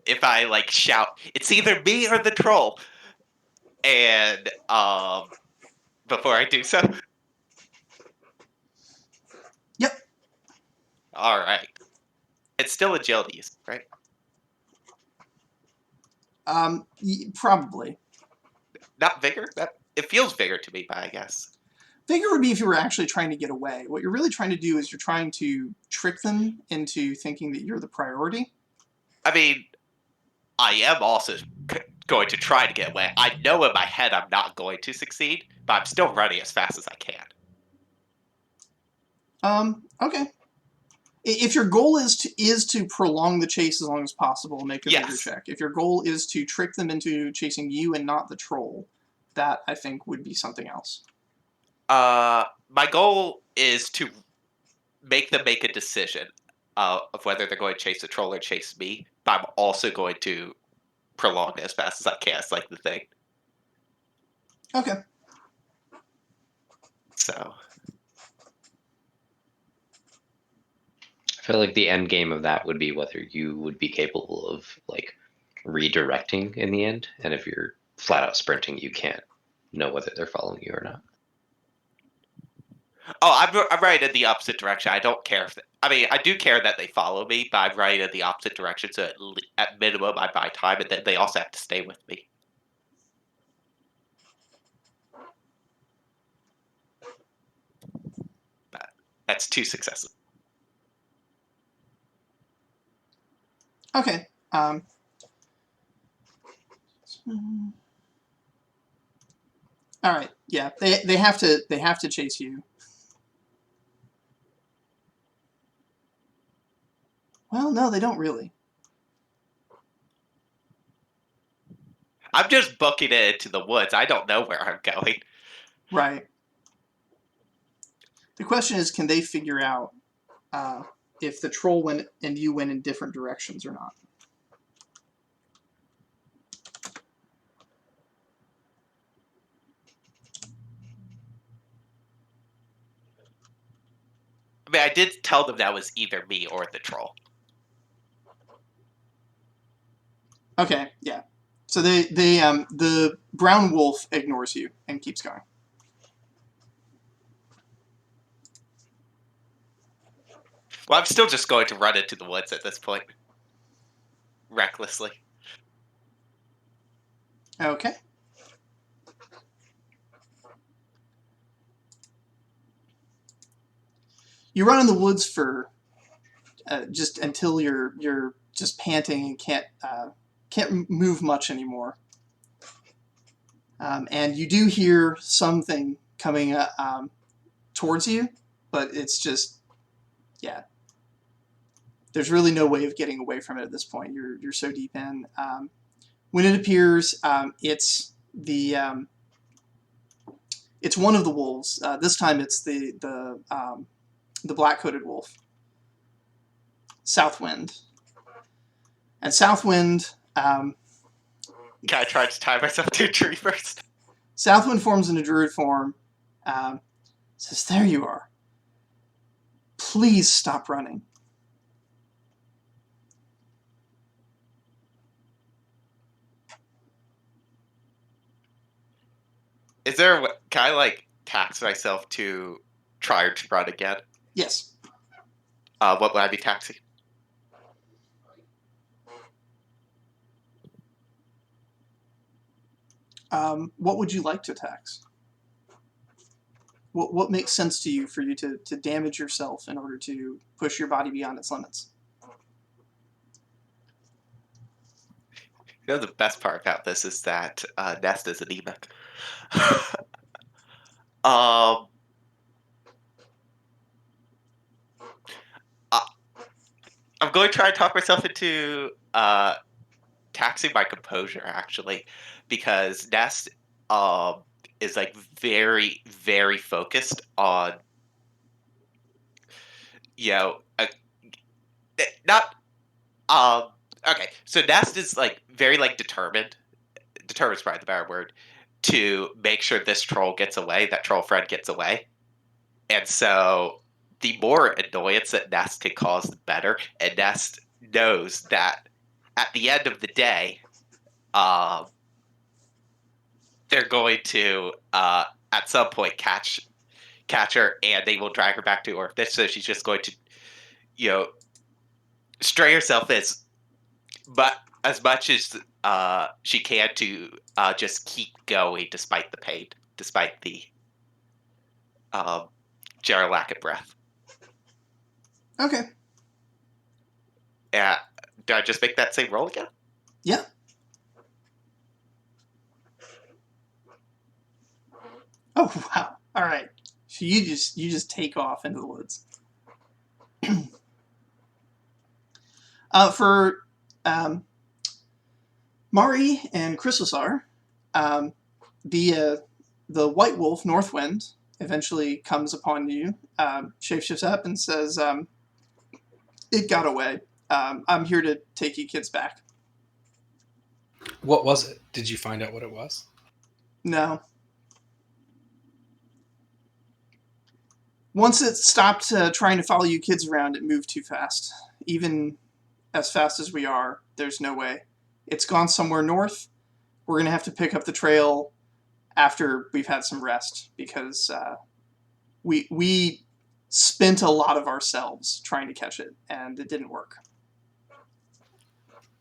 if I like shout, it's either me or the troll? And before I do so? Yep. All right. It's still agility, right? Probably. Not vigor? It feels vigor to me, but I guess. Vigor would be if you were actually trying to get away. What you're really trying to do is you're trying to trick them into thinking that you're the priority. I mean, I am also going to try to get away. I know in my head I'm not going to succeed, but I'm still running as fast as I can. Okay. If your goal is to prolong the chase as long as possible, make a vigor Yes. check. If your goal is to trick them into chasing you and not the troll, that I think would be something else. My goal is to make them make a decision of whether they're going to chase the troll or chase me, but I'm also going to prolong it as fast as I can. It's like the thing. Okay. So I feel like the end game of that would be whether you would be capable of like redirecting in the end, and if you're flat out sprinting, you can't know whether they're following you or not. I'm right in the opposite direction. I don't care I do care that they follow me, but I'm right in the opposite direction. So at minimum, I buy time, and then they also have to stay with me. But that's 2 successes. Okay. All right. Yeah. They have to chase you. Well, no, they don't really. I'm just booking it into the woods. I don't know where I'm going. Right. The question is, can they figure out if the troll went and you went in different directions or not? I mean, I did tell them that was either me or the troll. Okay. Yeah. So the brown wolf ignores you and keeps going. Well, I'm still just going to run into the woods at this point. Recklessly. Okay. You run in the woods for just until you're just panting and can't move much anymore. And you do hear something coming towards you, but it's just, yeah. There's really no way of getting away from it at this point. You're so deep in. When it appears, it's one of the wolves. This time it's the black-coated wolf, Southwind. And Southwind. Can I try to tie myself to a tree first? Southwind forms in a druid form. Says, "There you are. Please stop running." Is there a way, can I like tax myself to try to run again? Yes. What would I be taxing? What would you like to tax? What makes sense to you for you to damage yourself in order to push your body beyond its limits? You know the best part about this is that Nest is anemic. um, I, I'm going to try and talk myself into taxing my composure actually, because Nest is like very very focused on you know not okay. So Nest is like very like determined. Determined is probably the better word to make sure this troll gets away. That troll friend gets away. And so the more annoyance that Nest can cause, the better. And Nest knows that at the end of the day, they're going to at some point catch her, and they will drag her back to Orphanage. So she's just going to, you know, stray herself as much as she can to just keep going despite the pain, despite the general lack of breath. Okay. Yeah. Do I just make that same roll again? Yeah. Oh wow! All right. So you just take off into the woods. For Mari and Chrislisar, the White Wolf Northwind eventually comes upon you, shapeshifts up and says, "It got away. I'm here to take you kids back." What was it? Did you find out what it was? No. Once it stopped trying to follow you kids around, it moved too fast. Even as fast as we are, there's no way. It's gone somewhere north. We're going to have to pick up the trail after we've had some rest, because we spent a lot of ourselves trying to catch it, and it didn't work.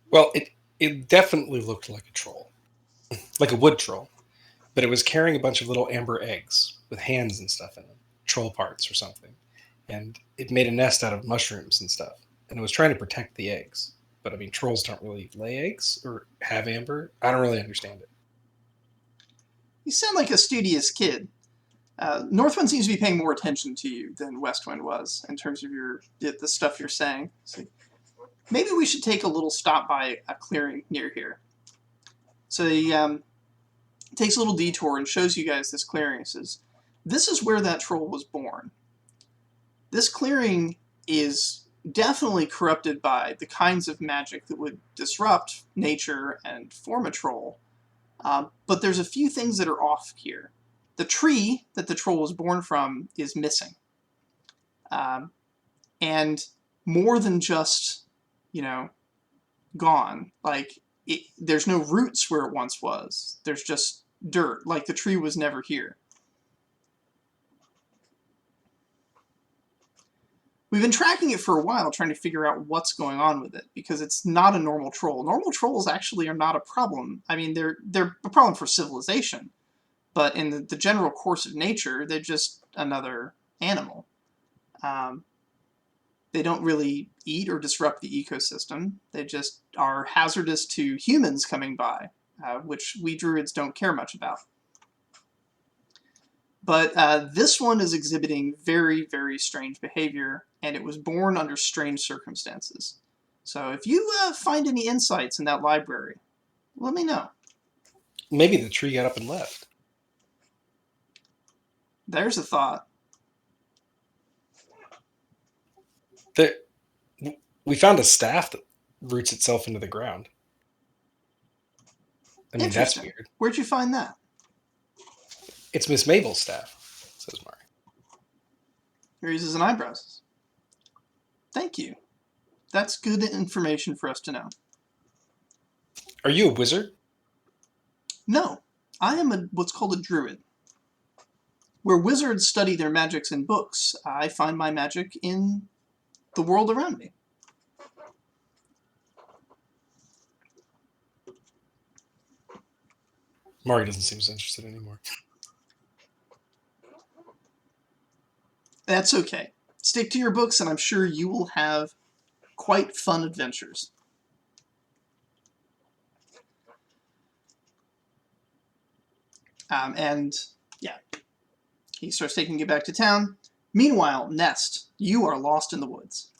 Well, it definitely looked like a troll. Like a wood troll. But it was carrying a bunch of little amber eggs with hands and stuff in them. Troll parts or something. And it made a nest out of mushrooms and stuff. And it was trying to protect the eggs. But I mean, trolls don't really lay eggs or have amber. I don't really understand it. You sound like a studious kid. Northwind seems to be paying more attention to you than Westwind was in terms of the stuff you're saying. So maybe we should take a little stop by a clearing near here. So he takes a little detour and shows you guys this clearing. He says, "This is where that troll was born. This clearing is definitely corrupted by the kinds of magic that would disrupt nature and form a troll. But there's a few things that are off here. The tree that the troll was born from is missing. And more than just, gone. Like, there's no roots where it once was. There's just dirt, like the tree was never here. We've been tracking it for a while, trying to figure out what's going on with it, because it's not a normal troll. Normal trolls actually are not a problem. I mean, they're a problem for civilization, but in the general course of nature, they're just another animal. They don't really eat or disrupt the ecosystem. They just are hazardous to humans coming by, which we druids don't care much about. But this one is exhibiting very, very strange behavior, and it was born under strange circumstances. So if you find any insights in that library, let me know. Maybe the tree got up and left. There's a thought. We found a staff that roots itself into the ground. I mean, that's weird. Where'd you find that? It's Miss Mabel's staff, says Mari. He raises an eyebrows. Thank you. That's good information for us to know. Are you a wizard? No, I am what's called a druid. Where wizards study their magics in books, I find my magic in the world around me. Mari doesn't seem as interested anymore. That's okay. Stick to your books, and I'm sure you will have quite fun adventures. And yeah, he starts taking you back to town. Meanwhile, Nest, you are lost in the woods.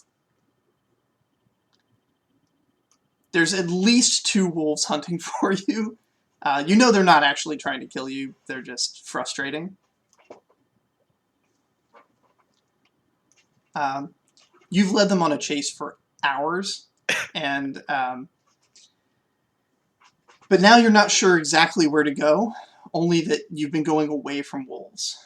There's at least 2 wolves hunting for you. You know they're not actually trying to kill you. They're just frustrating. You've led them on a chase for hours, and but now you're not sure exactly where to go, only that you've been going away from wolves.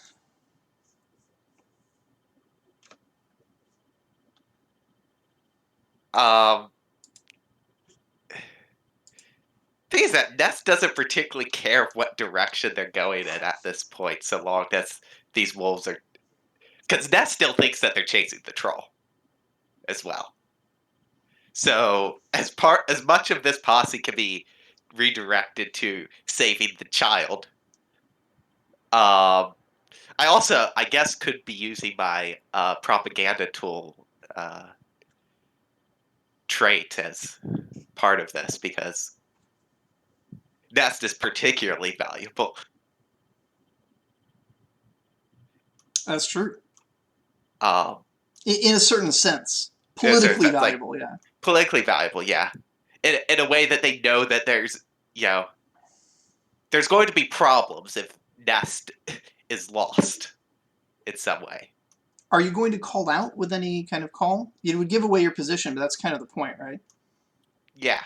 Thing is that Nest doesn't particularly care what direction they're going in at this point, so long as these wolves are... Because Nest still thinks that they're chasing the troll as well. So as much of this posse can be redirected to saving the child, I also, I guess, could be using my propaganda tool trait as part of this, because Nest is particularly valuable. That's true. In a certain sense. In a certain Politically sense, like, valuable, yeah. Politically valuable, yeah. In a way that they know that there's, there's going to be problems if Nest is lost in some way. Are you going to call out with any kind of call? You would give away your position, but that's kind of the point, right? Yeah.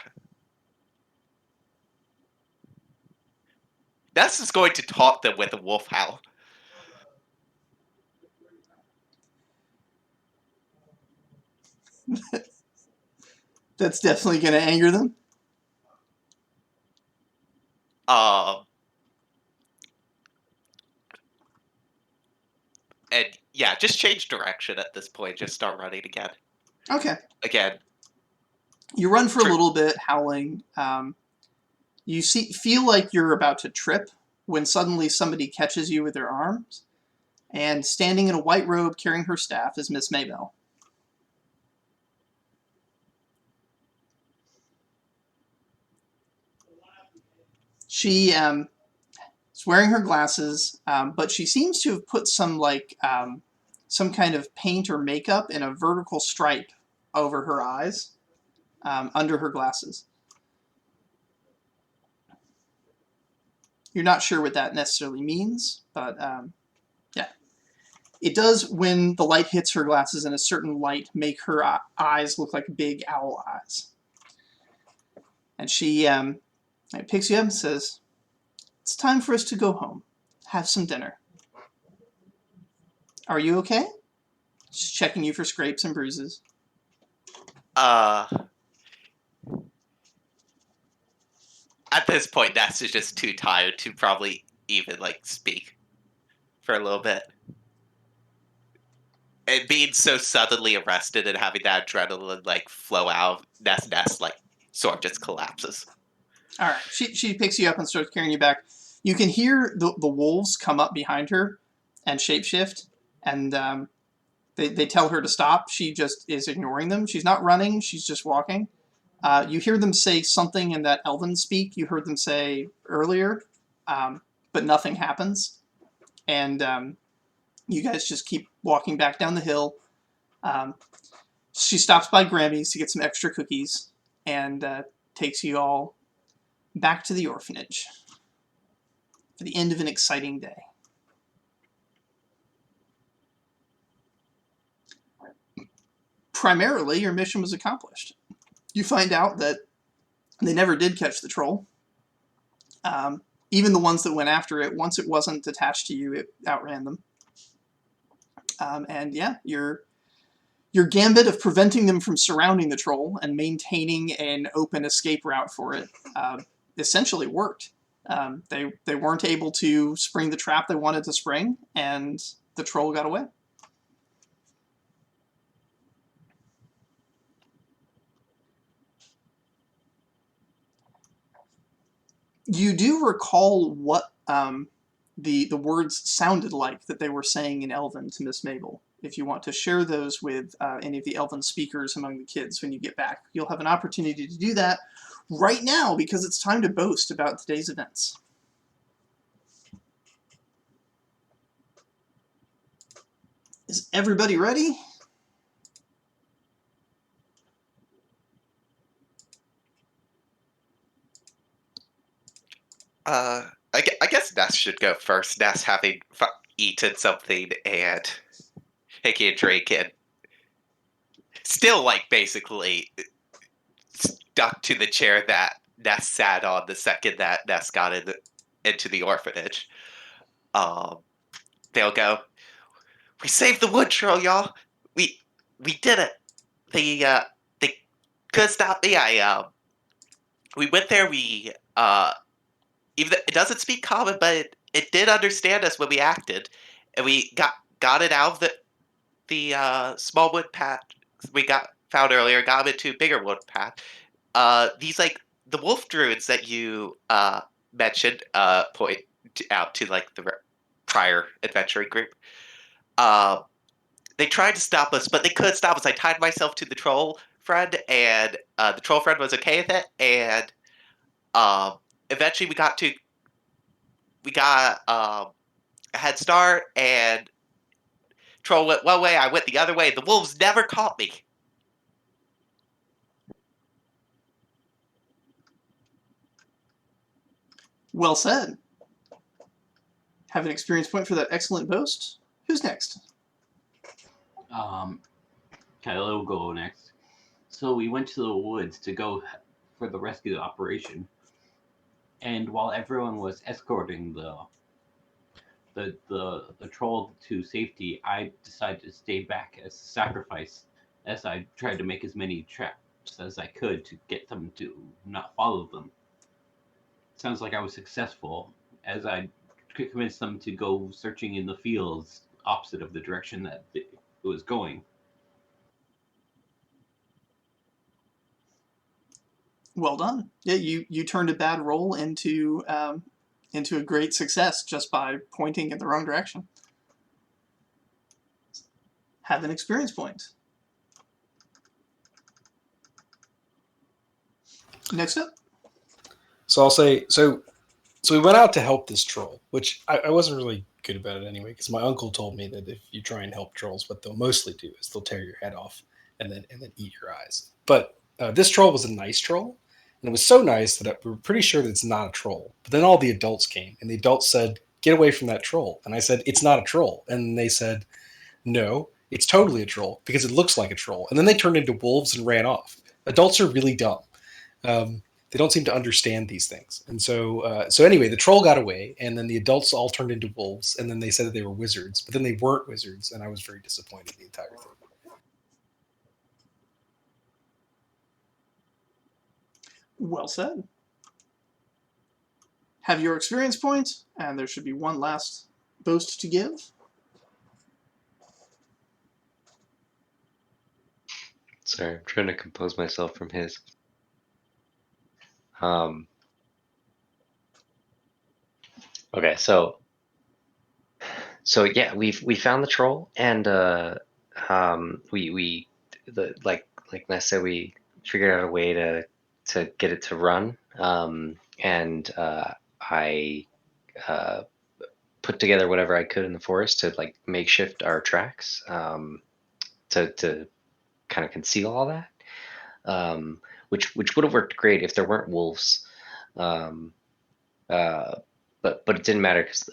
Nest is going to taunt them with a wolf howl. That's definitely going to anger them. And yeah, just change direction at this point. Just start running again. Okay. Again. You run for a little bit, howling. You feel like you're about to trip when suddenly somebody catches you with their arms. And standing in a white robe carrying her staff is Miss Maybell. She is wearing her glasses, but she seems to have put some some kind of paint or makeup in a vertical stripe over her eyes, under her glasses. You're not sure what that necessarily means, but yeah. It does, when the light hits her glasses in a certain light, make her eyes look like big owl eyes. And she picks you up and says, "It's time for us to go home. Have some dinner. Are you okay?" She's checking you for scrapes and bruises. At this point, Nest is just too tired to probably even, speak for a little bit. And being so suddenly arrested and having that adrenaline, flow out, Nest, sort of just collapses. All right. She picks you up and starts carrying you back. You can hear the wolves come up behind her and shapeshift, and they tell her to stop. She just is ignoring them. She's not running. She's just walking. You hear them say something in that elven speak you heard them say earlier, but nothing happens. And you guys just keep walking back down the hill. She stops by Grammy's to get some extra cookies and takes you all back to the orphanage for the end of an exciting day. Primarily, your mission was accomplished. You find out that they never did catch the troll. Even the ones that went after it, once it wasn't attached to you, it outran them. And yeah, your gambit of preventing them from surrounding the troll and maintaining an open escape route for it essentially worked. They weren't able to spring the trap they wanted to spring, and the troll got away. You do recall what the words sounded like that they were saying in Elven to Miss Mabel. If you want to share those with any of the Elven speakers among the kids when you get back, you'll have an opportunity to do that right now because it's time to boast about today's events. Is everybody ready? I guess Ness should go first. Ness having eaten something and taking a drink and still, like, basically stuck to the chair that Ness sat on the second that Ness got into the orphanage. They'll go, "We saved the wood troll, y'all. We did it. They couldn't stop me. We went there. Even though it doesn't speak common, but it did understand us when we acted, and we got it out of the small wood path we got found earlier. Got it into a bigger wood path. These, like, the wolf druids that you mentioned, point out to, like, the prior adventuring group. They tried to stop us, but they couldn't stop us. I tied myself to the troll friend, and the troll friend was okay with it. And eventually, we got a head start, and troll went one way, I went the other way. The wolves never caught me. Well said. Have an experience point for that excellent boast. Who's next? Kyleel will go next. So we went to the woods to go for the rescue operation, and while everyone was escorting the troll to safety, I decided to stay back as a sacrifice, as I tried to make as many traps as I could to get them to not follow them. Sounds like I was successful, as I convinced them to go searching in the fields opposite of the direction that it was going. Well done. Yeah, you turned a bad roll into a great success just by pointing in the wrong direction. Have an experience point. Next up. So I'll say so we went out to help this troll, which I wasn't really good about it anyway, because my uncle told me that if you try and help trolls, what they'll mostly do is they'll tear your head off and then eat your eyes. But this troll was a nice troll, and it was so nice that we were pretty sure that it's not a troll. But then all the adults came, and the adults said, "Get away from that troll." And I said, "It's not a troll." And they said, "No, it's totally a troll because it looks like a troll." And then they turned into wolves and ran off. Adults are really dumb. They don't seem to understand these things. And so anyway, the troll got away, and then the adults all turned into wolves, and then they said that they were wizards, but then they weren't wizards, and I was very disappointed in the entire thing. Well said. Have your experience point, and there should be one last boast to give. Sorry, I'm trying to compose myself from his. Okay, so yeah, we found the troll, and we like Ness said, we figured out a way to get it to run, and I put together whatever I could in the forest to like makeshift our tracks, to kind of conceal all that, which would have worked great if there weren't wolves. But it didn't matter because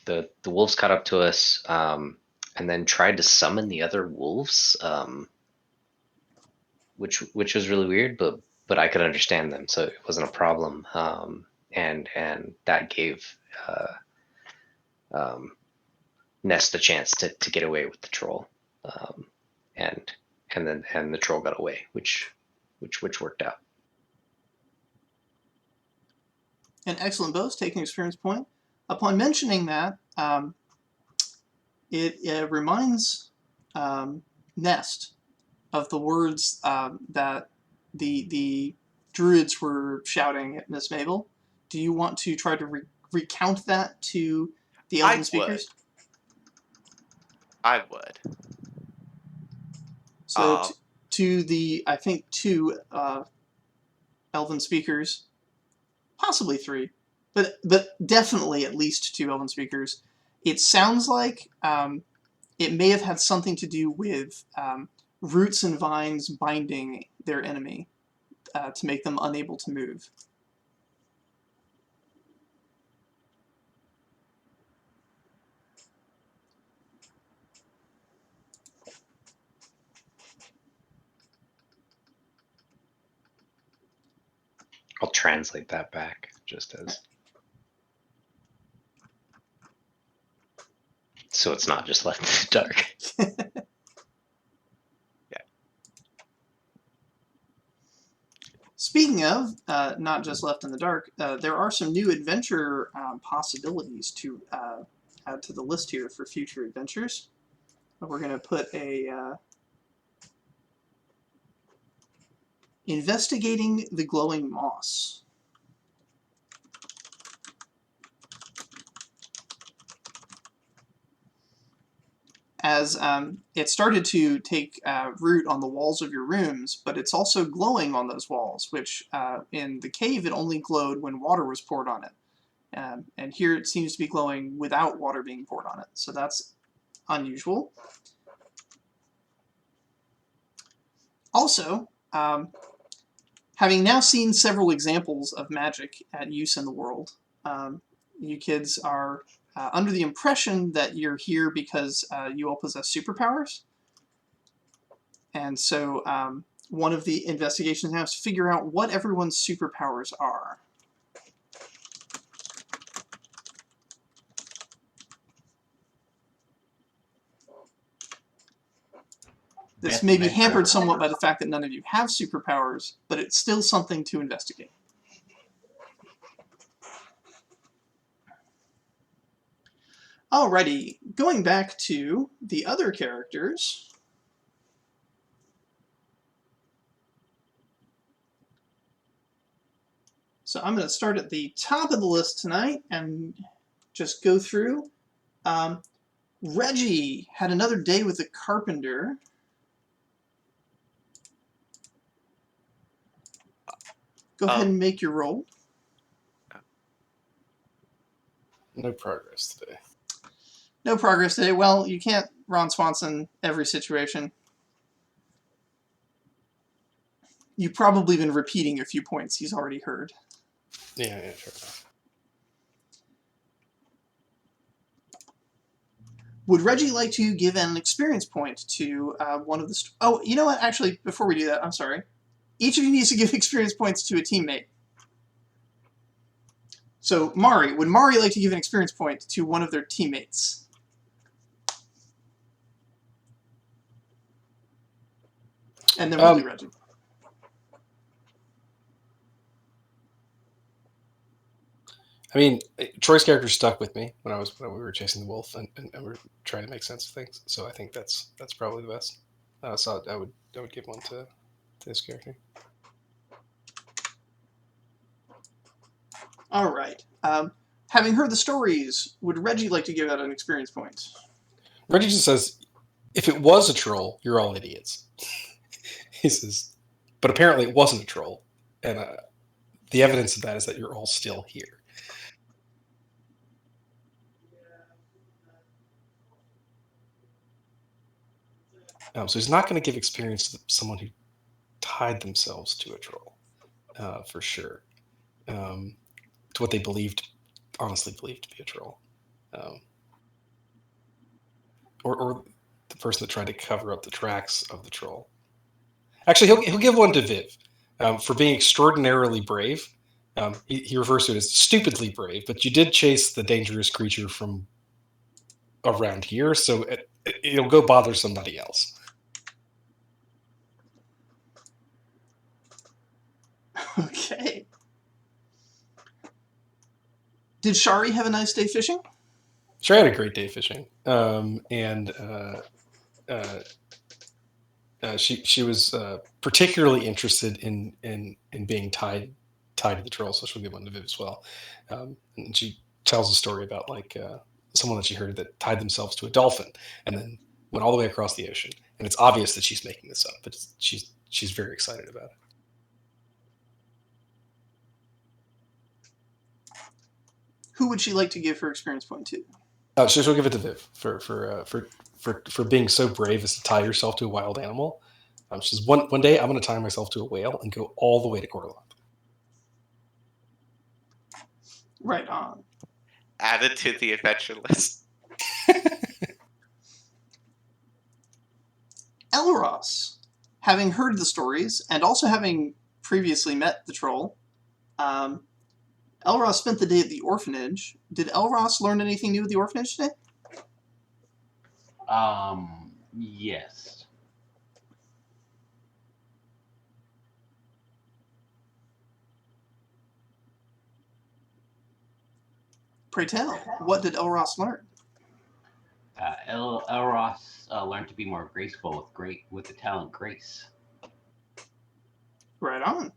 the wolves caught up to us, and then tried to summon the other wolves, which was really weird, but I could understand them, so it wasn't a problem. And that gave Nest a chance to get away with the troll, and the troll got away, which worked out. An excellent boast. Take an experience point. Upon mentioning that, it reminds Nest of the words that the druids were shouting at Miss Mabel. Do you want to try to recount that to the elven speakers? I would. So to the, I think, 2 elven speakers, possibly 3, but definitely at least 2 elven speakers. It sounds like it may have had something to do with roots and vines binding their enemy to make them unable to move. I'll translate that back just as. So it's not just left in the dark. Speaking of not just left in the dark, there are some new adventure possibilities to add to the list here for future adventures. We're going to put a investigating the glowing moss. As it started to take root on the walls of your rooms, but it's also glowing on those walls, which in the cave it only glowed when water was poured on it. And here it seems to be glowing without water being poured on it, so that's unusual. Also, having now seen several examples of magic at use in the world, you kids are under the impression that you're here because you all possess superpowers. And so one of the investigations now is to figure out what everyone's superpowers are. This may be hampered somewhat by the fact that none of you have superpowers, but it's still something to investigate. Alrighty, going back to the other characters. So I'm going to start at the top of the list tonight and just go through. Reggie had another day with the carpenter. Go ahead and make your roll. No progress today. No progress today. Well, you can't Ron Swanson every situation. You've probably been repeating a few points he's already heard. Yeah, sure enough. Would Reggie like to give an experience point to one of the... Oh, you know what? Actually, before we do that, I'm sorry. Each of you needs to give experience points to a teammate. So, Mari, would Mari like to give an experience point to one of their teammates? And then we'll do Reggie. I mean, Troy's character stuck with me when we were chasing the wolf and we were trying to make sense of things. So I think that's probably the best. So I would give one to this character. All right. Having heard the stories, would Reggie like to give out an experience point? Reggie just says, if it was a troll, you're all idiots. He says, but apparently it wasn't a troll. And the evidence of that is that you're all still here. So he's not going to give experience to someone who tied themselves to a troll, for sure. To what they honestly believed to be a troll. Or the person that tried to cover up the tracks of the troll. Actually, he'll give one to Viv for being extraordinarily brave. He refers to it as stupidly brave, but you did chase the dangerous creature from around here, so it'll go bother somebody else. Okay. Did Shari have a nice day fishing? She had a great day fishing, she was particularly interested in being tied to the troll, so she'll give one to Viv as well. And she tells a story about someone that she heard that tied themselves to a dolphin and then went all the way across the ocean. And it's obvious that she's making this up, but she's very excited about it. Who would she like to give her experience point to? She'll give it to Viv for being so brave as to tie yourself to a wild animal. She says, one day I'm going to tie myself to a whale and go all the way to Cortland. Right on. Added to the adventure list. Elros, having heard the stories and also having previously met the troll, Elros spent the day at the orphanage. Did Elros learn anything new at the orphanage today? Yes. Pray tell, what did Elros learn? Elros learned to be more graceful with the talent grace. Right on.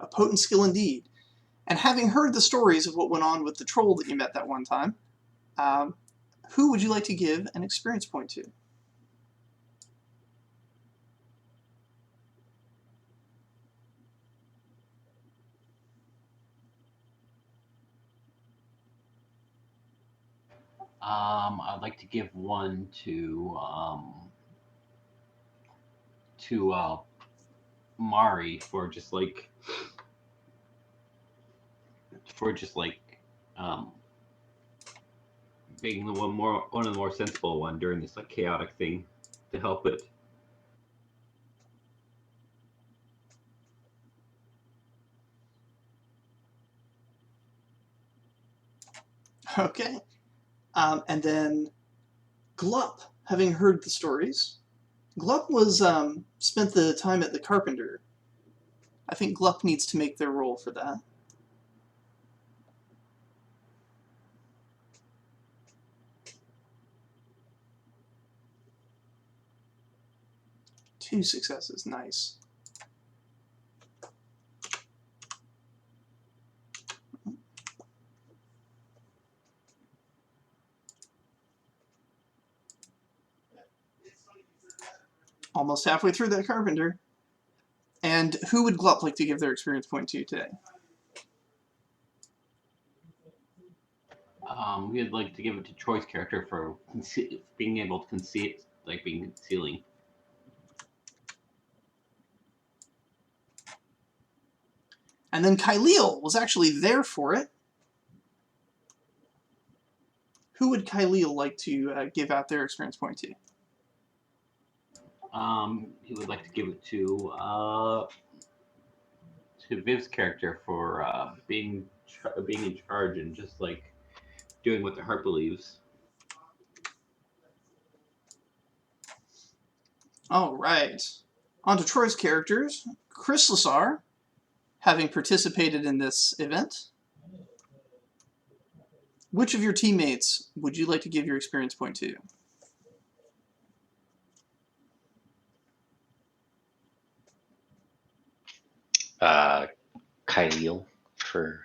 A potent skill indeed. And having heard the stories of what went on with the troll that you met that one time, who would you like to give an experience point to? I'd like to give one to Mari for just being one of the more sensible one during this chaotic thing to help it. Okay. And then Glup, having heard the stories. Glup was spent the time at the carpenter. I think Glup needs to make their roll for that. Two successes, nice. Almost halfway through that carpenter. And who would Glup like to give their experience point to today? We'd like to give it to Troy's character for being able to concealing. And then Kyleel was actually there for it. Who would Kyleel like to give out their experience point to? He would like to give it to Viv's character for being in charge and just doing what the heart believes. All right. On to Troy's characters. Chrislisar, having participated in this event. Which of your teammates would you like to give your experience point to? Kyleel for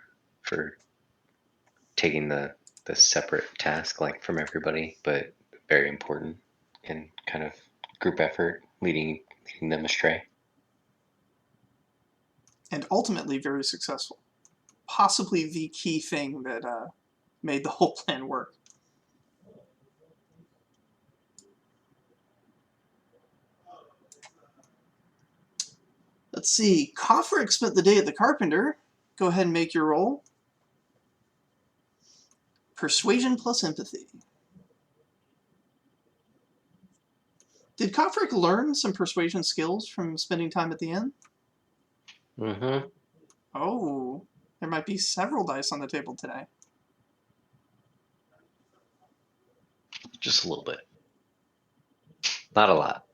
taking the separate task from everybody, but very important and kind of group effort, leading them astray. And ultimately very successful. Possibly the key thing that made the whole plan work. Let's see. Kofric spent the day at the carpenter. Go ahead and make your roll. Persuasion plus empathy. Did Kofric learn some persuasion skills from spending time at the inn? Mm-hmm. Oh, there might be several dice on the table today. Just a little bit. Not a lot.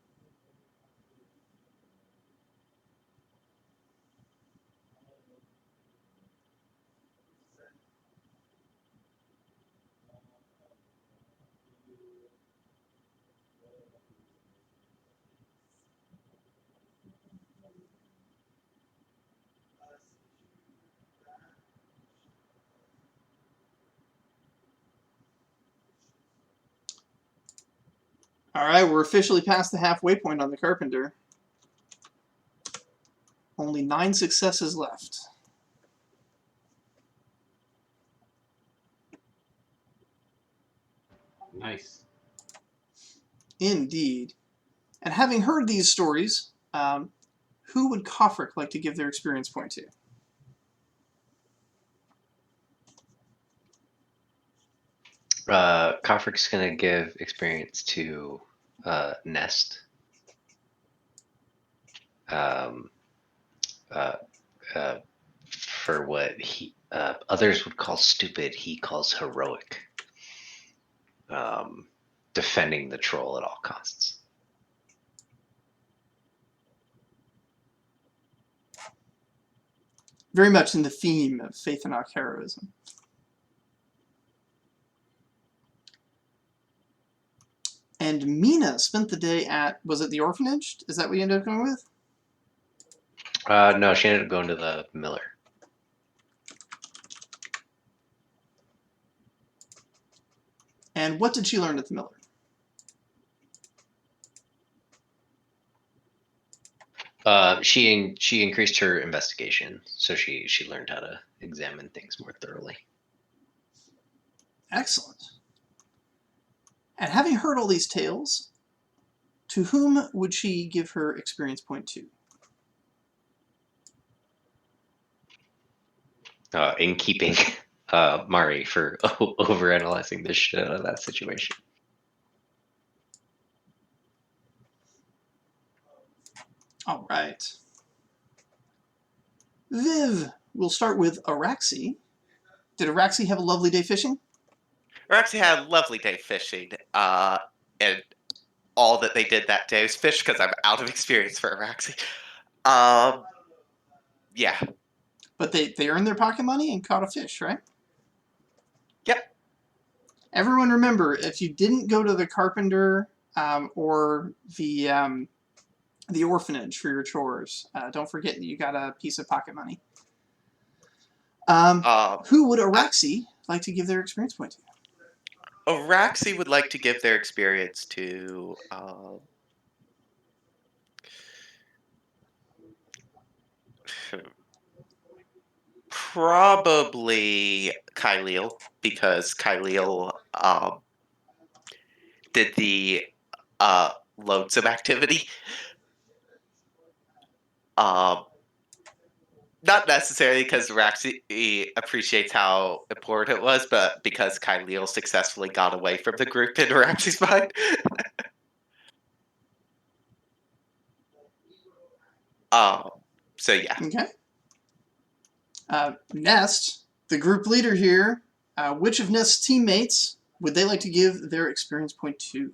All right, we're officially past the halfway point on the Carpenter. Only 9 successes left. Nice. Indeed. And having heard these stories, who would Kofric like to give their experience point to? Kofric's gonna give experience to Nest. Um, uh, for what he others would call stupid, he calls heroic. Defending the troll at all costs. Very much in the theme of Faith and heroism. And Mina spent the day at, was it the Orphanage? Is that what you ended up going with? No, she ended up going to the Miller. And what did she learn at the Miller? She increased her investigation, so she learned how to examine things more thoroughly. Excellent. And having heard all these tales, to whom would she give her experience point to? In keeping Mari for overanalyzing this shit out of that situation. All right. Viv, we'll start with Araxi. Did Araxi have a lovely day fishing? Araxi had a lovely day fishing, and all that they did that day was fish because I'm out of experience for Araxi. Yeah. But they earned their pocket money and caught a fish, right? Yep. Everyone remember, if you didn't go to the Carpenter or the Orphanage for your chores, don't forget that you got a piece of pocket money. Who would Araxi like to give their experience point to? Araxi would like to give their experience to probably Kyleel, because Kyleel did the lonesome activity. Not necessarily because Araxi appreciates how important it was, but because Kyleel successfully got away from the group in Araxi's mind. So yeah. Okay. Nest, the group leader here, which of Nest's teammates would they like to give their experience point to?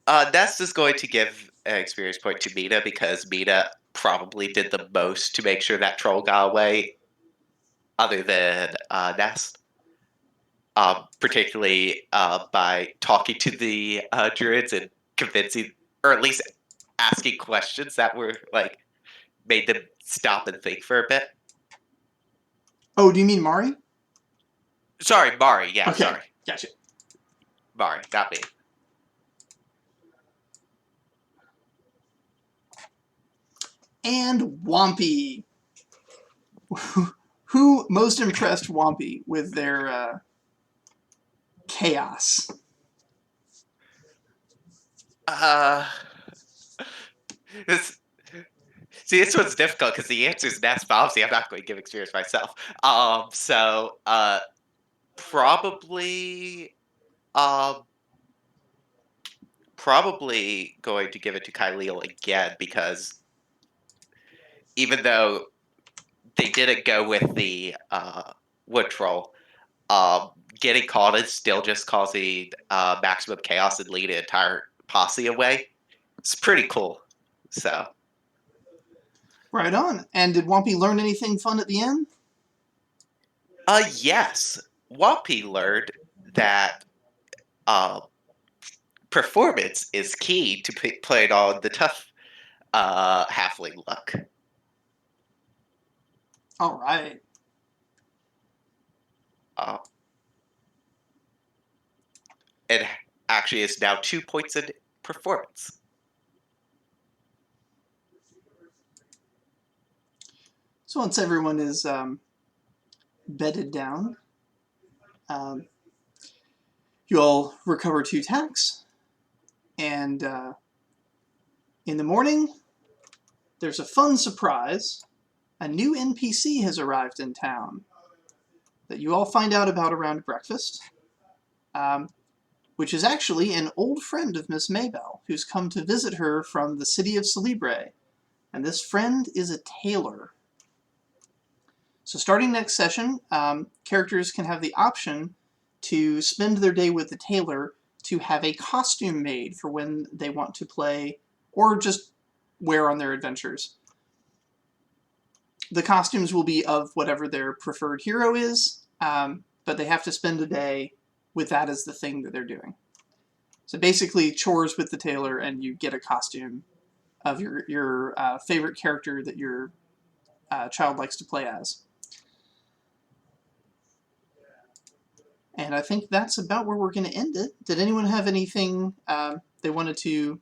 Nest is going to give an experience point to Mina because Mina probably did the most to make sure that troll got away, other than Nest. Particularly by talking to the druids and convincing, or at least asking questions that were like made them stop and think for a bit. Oh, do you mean Mari? Sorry, Mari. Yeah, Okay, sorry, gotcha. Mari, not me. And Wampy. Who most impressed Wampy with their chaos? This one's difficult because the answer is Nest, but obviously I'm not going to give experience myself. So probably, probably going to give it to Kyleel again because even though they didn't go with the wood troll, getting caught is still just causing maximum chaos and lead an entire posse away. It's pretty cool. So. Right on. And did Wampy learn anything fun at the end? Yes. Wampy learned that performance is key to playing on the tough halfling luck. All right. It actually is now 2 points in performance. So once everyone is bedded down, you all recover 2 tacks, and in the morning, there's a fun surprise. A new NPC has arrived in town that you all find out about around breakfast, which is actually an old friend of Miss Maybell, who's come to visit her from the city of Celebre. And this friend is a tailor. So starting next session, characters can have the option to spend their day with the tailor to have a costume made for when they want to play or just wear on their adventures. The costumes will be of whatever their preferred hero is, but they have to spend a day with that as the thing that they're doing. So basically chores with the tailor, and you get a costume of your favorite character that your child likes to play as. And I think that's about where we're going to end it. Did anyone have anything they wanted to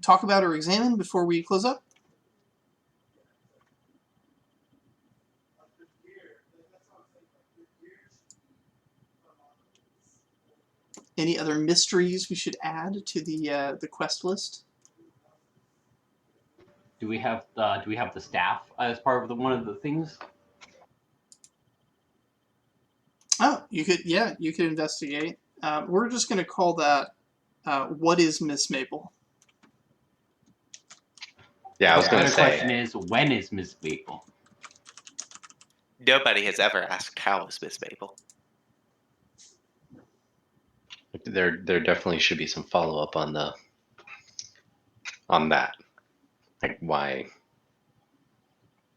talk about or examine before we close up? Any other mysteries we should add to the quest list? Do we have the staff as part of one of the things? Oh, you could investigate. We're just going to call that what is Miss Maple? Yeah, I was The going to better say. question is, when is Miss Maple? Nobody has ever asked how is Miss Maple. There definitely should be some follow up on that, like why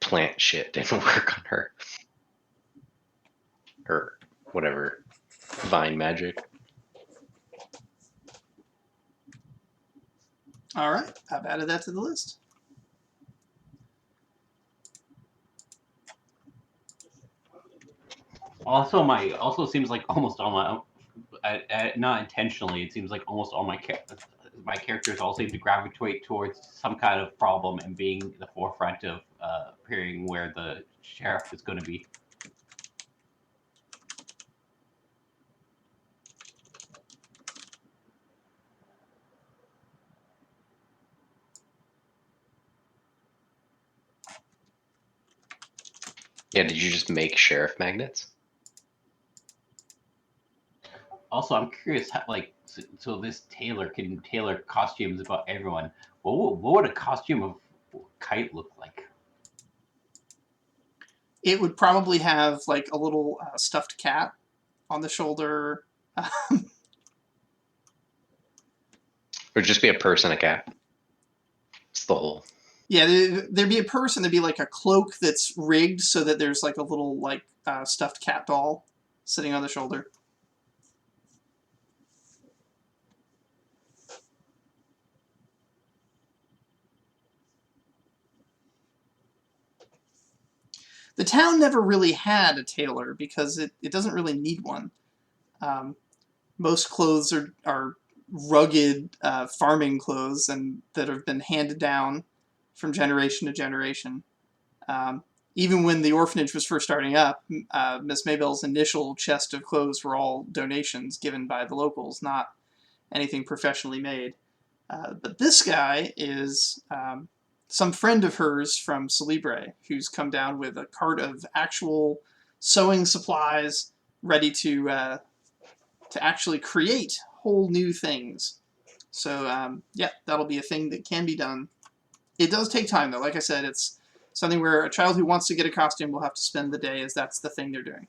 plant shit didn't work on her, or whatever, vine magic. All right, I've added that to the list. Also seems like almost all my, not intentionally, it seems like almost all my characters all seem to gravitate towards some kind of problem and being the forefront of appearing where the sheriff is going to be. Yeah, did you just make sheriff magnets? Also, I'm curious, so this tailor can tailor costumes about everyone. What would a costume of Kite look like? It would probably have like a little stuffed cat on the shoulder. Or just be a person, a cat? It's the whole. Yeah, there'd be a person. There'd be like a cloak that's rigged so that there's like a little like stuffed cat doll sitting on the shoulder. The town never really had a tailor because it doesn't really need one. Most clothes are rugged farming clothes and that have been handed down from generation to generation. Even when the orphanage was first starting up, Miss Maybell's initial chest of clothes were all donations given by the locals, not anything professionally made. But this guy is some friend of hers from Celebre who's come down with a cart of actual sewing supplies ready to actually create whole new things. So yeah, that'll be a thing that can be done. It does take time though. Like I said, it's something where a child who wants to get a costume will have to spend the day as that's the thing they're doing.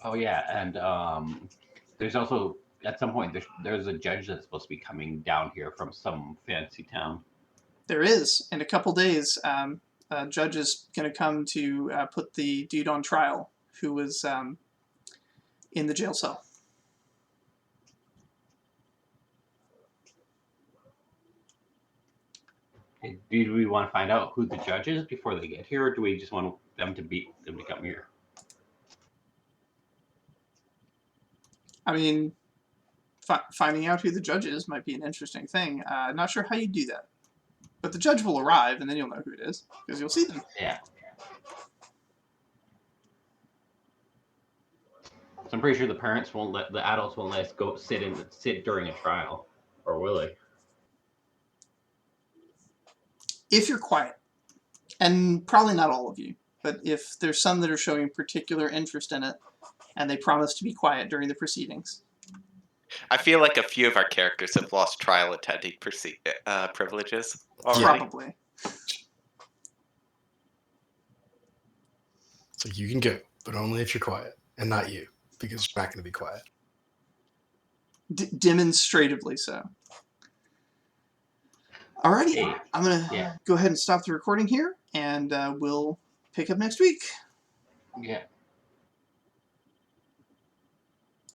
Oh yeah, and there's also at some point there's a judge that's supposed to be coming down here from some fancy town. There is. In a couple days, a judge is going to come to put the dude on trial who was in the jail cell. Do we want to find out who the judge is before they get here, or do we just want them to come here? I mean, finding out who the judge is might be an interesting thing. Not sure how you do that. But the judge will arrive, and then you'll know who it is, because you'll see them. Yeah. So I'm pretty sure the parents won't let the adults won't let us go sit during a trial, or will they? If you're quiet, and probably not all of you, but if there's some that are showing particular interest in it, and they promise to be quiet during the proceedings. I feel like a few of our characters have lost trial attending privileges already. Probably. So you can go, but only if you're quiet, and not you, because you're not going to be quiet. Demonstratively so. Alrighty, Hey, I'm going to go ahead and stop the recording here, and we'll pick up next week. Yeah.